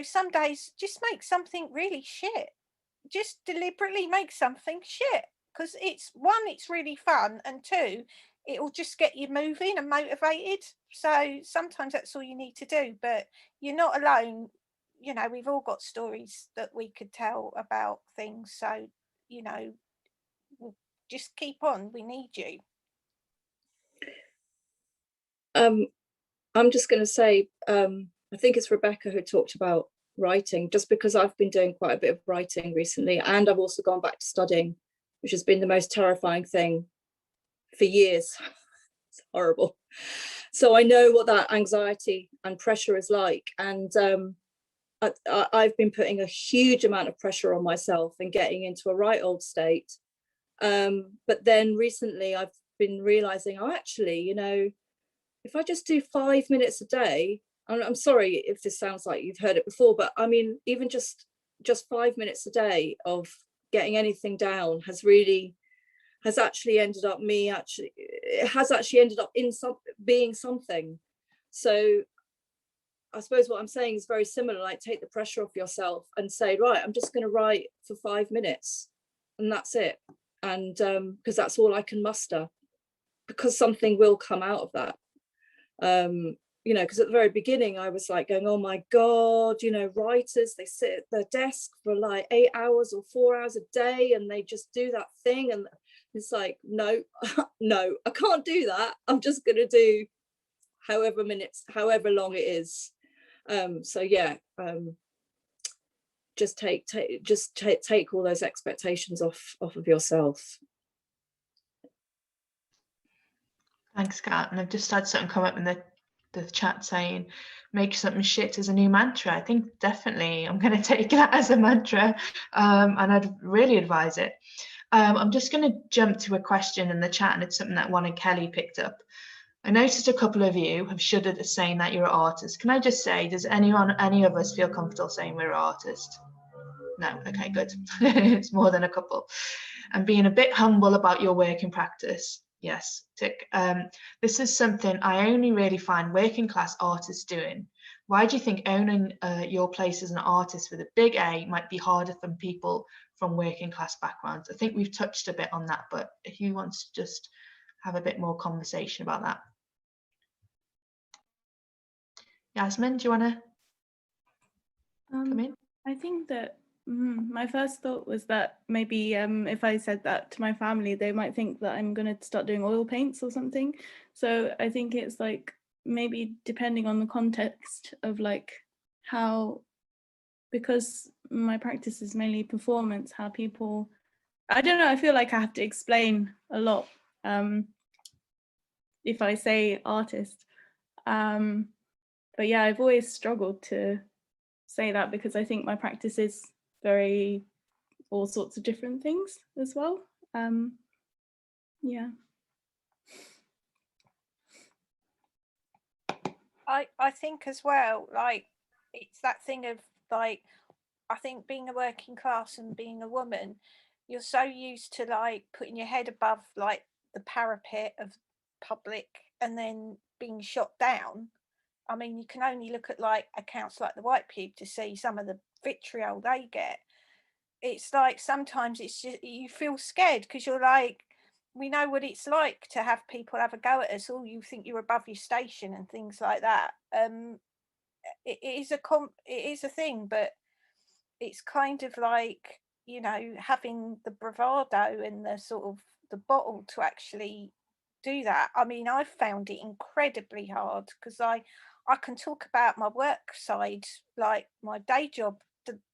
some days just make something really shit. Just deliberately make something shit, because it's really fun, and two, it will just get you moving and motivated. So sometimes that's all you need to do, but you're not alone. We've all got stories that we could tell about things. So, just keep on. We need you. I'm just going to say, I think it's Rebecca who talked about writing, just because I've been doing quite a bit of writing recently, and I've also gone back to studying, which has been the most terrifying thing for years. It's horrible. So I know what that anxiety and pressure is like. And I've been putting a huge amount of pressure on myself and getting into a right old state. But then recently I've been realizing, actually, if I just do 5 minutes a day, I'm sorry if this sounds like you've heard it before, but I mean, even just 5 minutes a day of getting anything down has actually ended up being something. So I suppose what I'm saying is very similar, like take the pressure off yourself and say, right, I'm just going to write for 5 minutes and that's it. And because that's all I can muster, because something will come out of that. Because at the very beginning I was like going, oh my God, writers, they sit at their desk for like 8 hours or 4 hours a day and they just do that thing. And it's like, no, I can't do that. I'm just going to do however long it is. Just take all those expectations off of yourself. Thanks, Kat. And I've just had something come up in the chat saying, make something shit as a new mantra. I think definitely I'm going to take that as a mantra, and I'd really advise it. I'm just going to jump to a question in the chat, and it's something that one of Kelly picked up. I noticed a couple of you have shuddered at saying that you're an artist. Can I just say, does any of us feel comfortable saying we're an artist? No, okay, good. It's more than a couple. And being a bit humble about your work and practice. Yes, tick. This is something I only really find working class artists doing. Why do you think owning your place as an artist with a big A might be harder than people from working class backgrounds? I think we've touched a bit on that, but if you want to just have a bit more conversation about that. Yasmin, do you want to come in? I think that my first thought was that maybe if I said that to my family, they might think that I'm going to start doing oil paints or something. So I think it's like maybe depending on the context of like how, because my practice is mainly performance, how people, I don't know, I feel like I have to explain a lot if I say artist. but yeah, I've always struggled to say that because I think my practice is very all sorts of different things as well. Yeah. I think as well, like, it's that thing of like, I think being a working class and being a woman, you're so used to like putting your head above like the parapet of public and then being shot down. I mean, you can only look at like accounts like the White Pube to see some of the vitriol they get. It's like sometimes it's just you feel scared because you're like, we know what it's like to have people have a go at us, or you think you're above your station and things like that. It is a thing, but it's kind of like, you know, having the bravado and the sort of the bottle to actually do that. I mean, I've found it incredibly hard because I can talk about my work side, like my day job,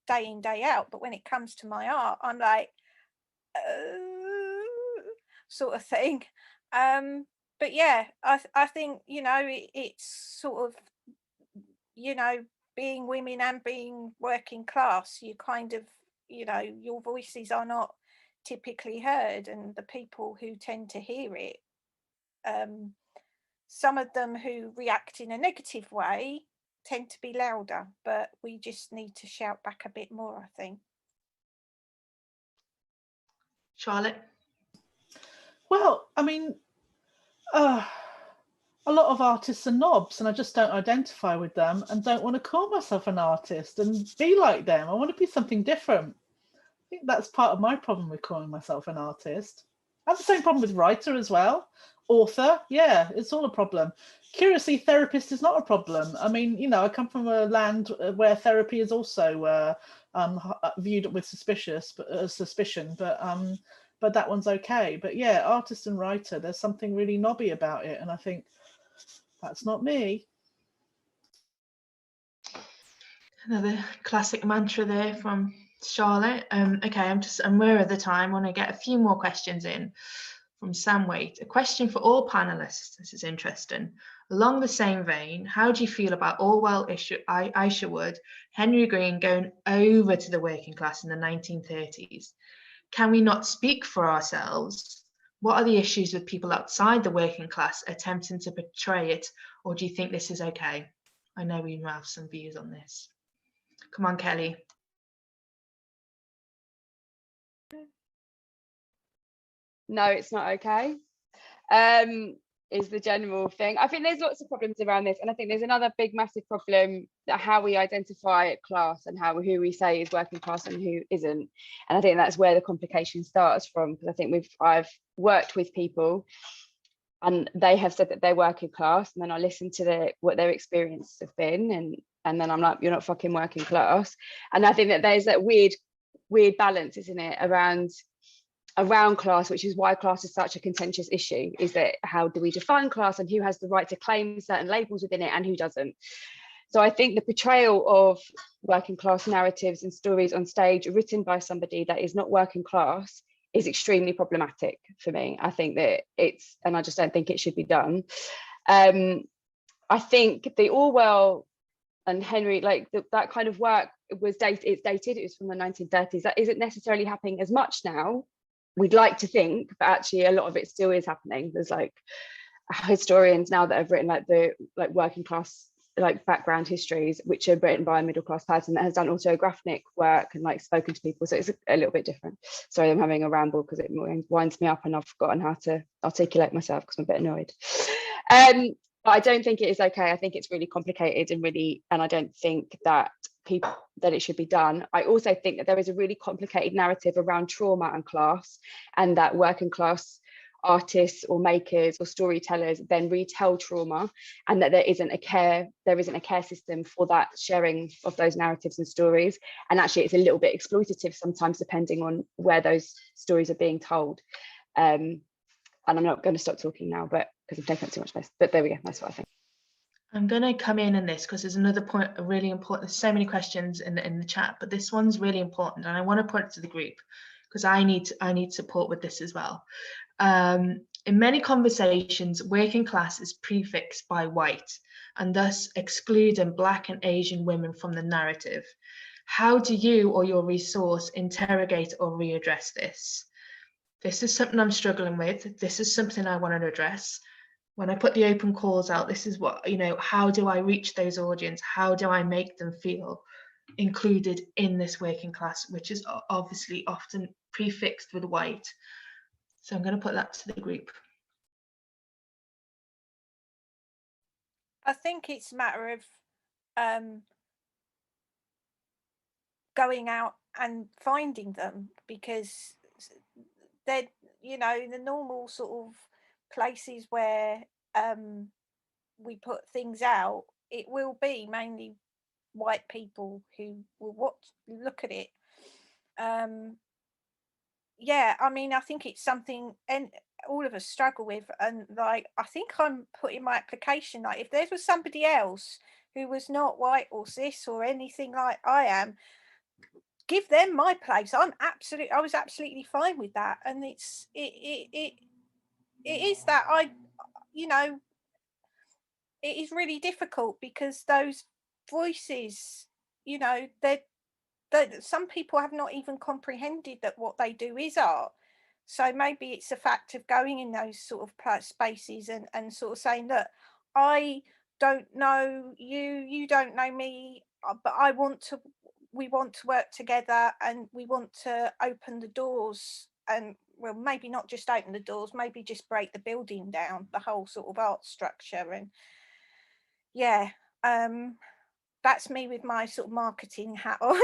day in, day out, but when it comes to my art, I'm like, sort of thing. But yeah, I think, you know, it's sort of, you know, being women and being working class, you kind of, you know, your voices are not typically heard, and the people who tend to hear it, some of them who react in a negative way tend to be louder, but we just need to shout back a bit more, I think. Charlotte? Well, I mean, a lot of artists are knobs, and I just don't identify with them and don't want to call myself an artist and be like them. I want to be something different. I think that's part of my problem with calling myself an artist. I have the same problem with writer as well. Author, yeah, it's all a problem. Curiously, therapist is not a problem. I mean, you know, I come from a land where therapy is also viewed with suspicion, but that one's okay. But yeah, artist and writer, there's something really knobby about it, and I think that's not me. Another classic mantra there from Charlotte. Okay, I'm aware of the time. I want to get a few more questions in from Sam Waite. A question for all panelists. This is interesting. Along the same vein, how do you feel about Orwell, Isherwood, Henry Green going over to the working class in the 1930s? Can we not speak for ourselves? What are the issues with people outside the working class attempting to portray it, or do you think this is okay? I know we have some views on this. Come on, Kelly. No, it's not okay. Is the general thing. I think there's lots of problems around this, and I think there's another big massive problem that how we identify class and who we say is working class and who isn't. And I think that's where the complication starts from, because I think I've worked with people and they have said that they're working class, and then I listen to what their experiences have been, and then I'm like, you're not fucking working class. And I think that there's that weird balance, isn't it, around class, which is why class is such a contentious issue, is that how do we define class and who has the right to claim certain labels within it and who doesn't. So I think the portrayal of working class narratives and stories on stage written by somebody that is not working class is extremely problematic for me. I think that and I just don't think it should be done. I think the Orwell and Henry, like that kind of work was dated, it was from the 1930s. That isn't necessarily happening as much now. We'd like to think, but actually a lot of it still is happening. There's like historians now that have written like working class like background histories, which are written by a middle class person that has done autographic work and like spoken to people. So it's a little bit different. Sorry, I'm having a ramble because it winds me up and I've forgotten how to articulate myself because I'm a bit annoyed. But I don't think it is okay. I think it's really complicated and I don't think that it should be done. I also think that there is a really complicated narrative around trauma and class, and that working class artists or makers or storytellers then retell trauma, and that there isn't a care system for that sharing of those narratives and stories. And actually it's a little bit exploitative sometimes depending on where those stories are being told. And I'm not going to stop talking now, but because I'm taking up too much space, but there we go, that's what I think. I'm going to come in this because there's another point really important. There's so many questions in the chat, but this one's really important, and I want to put it to the group because I need support with this as well. In many conversations, working class is prefixed by white and thus excluding Black and Asian women from the narrative. How do you or your resource interrogate or readdress this? This is something I'm struggling with. This is something I want to address. When I put the open calls out, this is what, how do I reach those audience? How do I make them feel included in this working class, which is obviously often prefixed with white? So I'm going to put that to the group. I think it's a matter of going out and finding them, because they're, the normal sort of places where we put things out, it will be mainly white people who will look at it. Yeah, I mean, I think it's something and all of us struggle with, and like I think I'm putting my application, like if there was somebody else who was not white or cis or anything like I am, give them my place. I was absolutely fine with that. And it is that it is really difficult, because those voices, that some people have not even comprehended that what they do is art. So maybe it's a fact of going in those sort of spaces and sort of saying, look, I don't know you, you don't know me, but we want to work together, and we want to open the doors, and well, maybe not just open the doors, maybe just break the building down, the whole sort of art structure. And yeah, that's me with my sort of marketing hat on,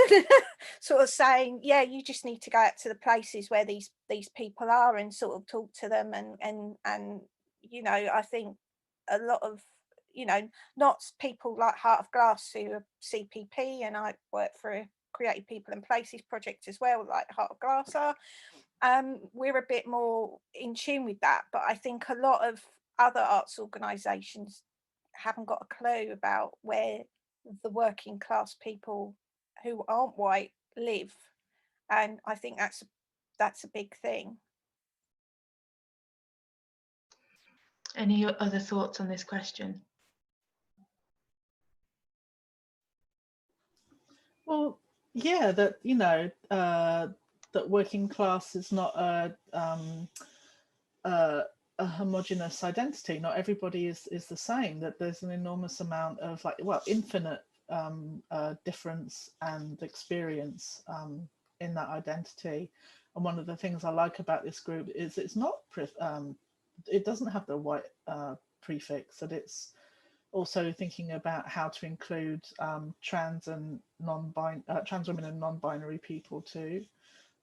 sort of saying, yeah, you just need to go out to the places where these people are and sort of talk to them. And I think a lot of, not people like Heart of Glass, who are CPP, and I work for a Creative People and Places project as well, like Heart of Glass are. We're a bit more in tune with that, but I think a lot of other arts organisations haven't got a clue about where the working class people who aren't white live, and I think that's a big thing. Any other thoughts on this question? Well, yeah, that that working class is not a homogenous identity. Not everybody is the same. That there's an enormous amount of infinite difference and experience in that identity. And one of the things I like about this group is it's not it doesn't have the white prefix, that it's also thinking about how to include trans and trans women and non-binary people too.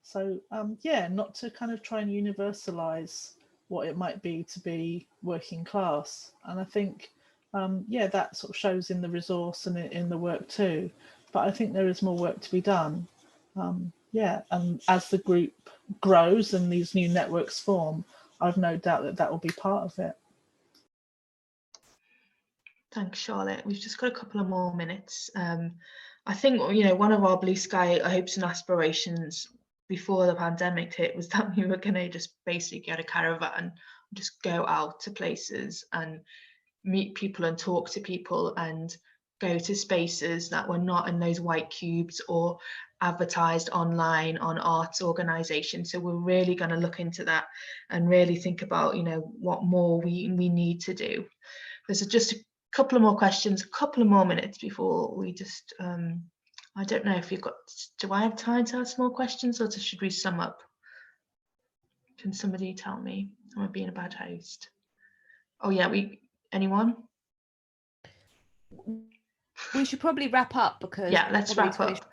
So yeah, not to kind of try and universalize what it might be to be working class. And I think yeah, that sort of shows in the resource and in the work too. But I think there is more work to be done. Yeah, and as the group grows and these new networks form, I've no doubt that that will be part of it. Thanks, Charlotte. We've just got a couple of more minutes. I think, one of our blue sky hopes and aspirations before the pandemic hit was that we were going to just basically get a caravan and just go out to places and meet people and talk to people and go to spaces that were not in those white cubes or advertised online on arts organizations. So we're really going to look into that and really think about, what more we need to do. There's just a couple of more questions, a couple of more minutes before we just, I don't know if you've got, do I have time to ask more questions, or should we sum up? Can somebody tell me? Am I being a bad host? Oh yeah, anyone? We should probably wrap up, because yeah, let's wrap up.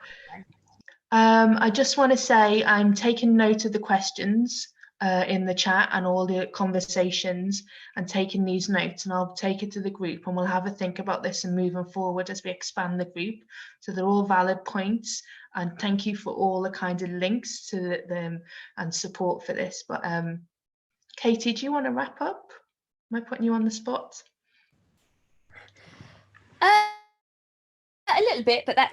I just want to say I'm taking note of the questions in the chat and all the conversations, and taking these notes, and I'll take it to the group, and we'll have a think about this and moving forward as we expand the group. So they're all valid points, and thank you for all the kind of links to them and support for this. But Katie, do you want to wrap up? Am I putting you on the spot? A little bit, but that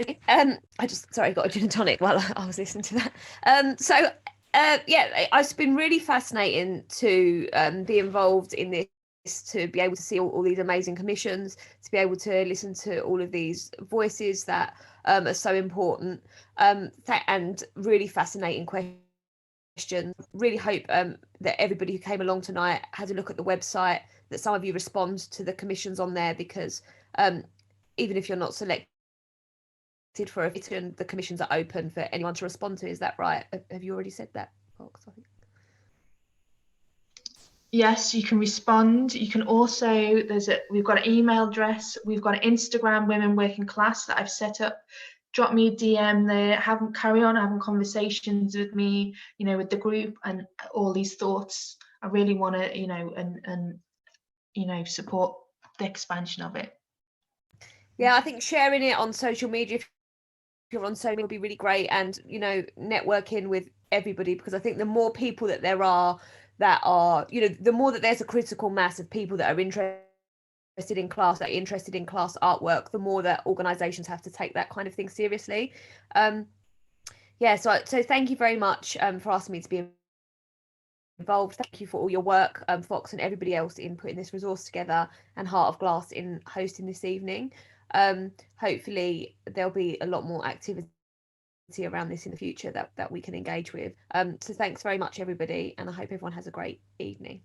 I just got a gin and tonic while I was listening to that. So yeah, it's been really fascinating to be involved in this, to be able to see all these amazing commissions, to be able to listen to all of these voices that are so important, and really fascinating questions. Really hope that everybody who came along tonight had a look at the website, that some of you respond to the commissions on there, because even if you're not selected for a commission, the commissions are open for anyone to respond to. Is that right? Have you already said that, Fox? I think. Yes, you can respond. You can also, we've got an email address, we've got an Instagram Women Working Class that I've set up. Drop me a DM there, carry on having conversations with me, you know, with the group and all these thoughts. I really want to, you know, and you know, support the expansion of it. Yeah, I think sharing it on social media, if you're on social media, would be really great, and, you know, networking with everybody, because I think the more people that there are that are, you know, the more that there's a critical mass of people that are interested in class, that are interested in class artwork, the more that organisations have to take that kind of thing seriously. Yeah, so thank you very much for asking me to be involved. Thank you for all your work, Fox, and everybody else in putting this resource together, and Heart of Glass in hosting this evening. Hopefully there'll be a lot more activity around this in the future that we can engage with. So thanks very much, everybody, and I hope everyone has a great evening.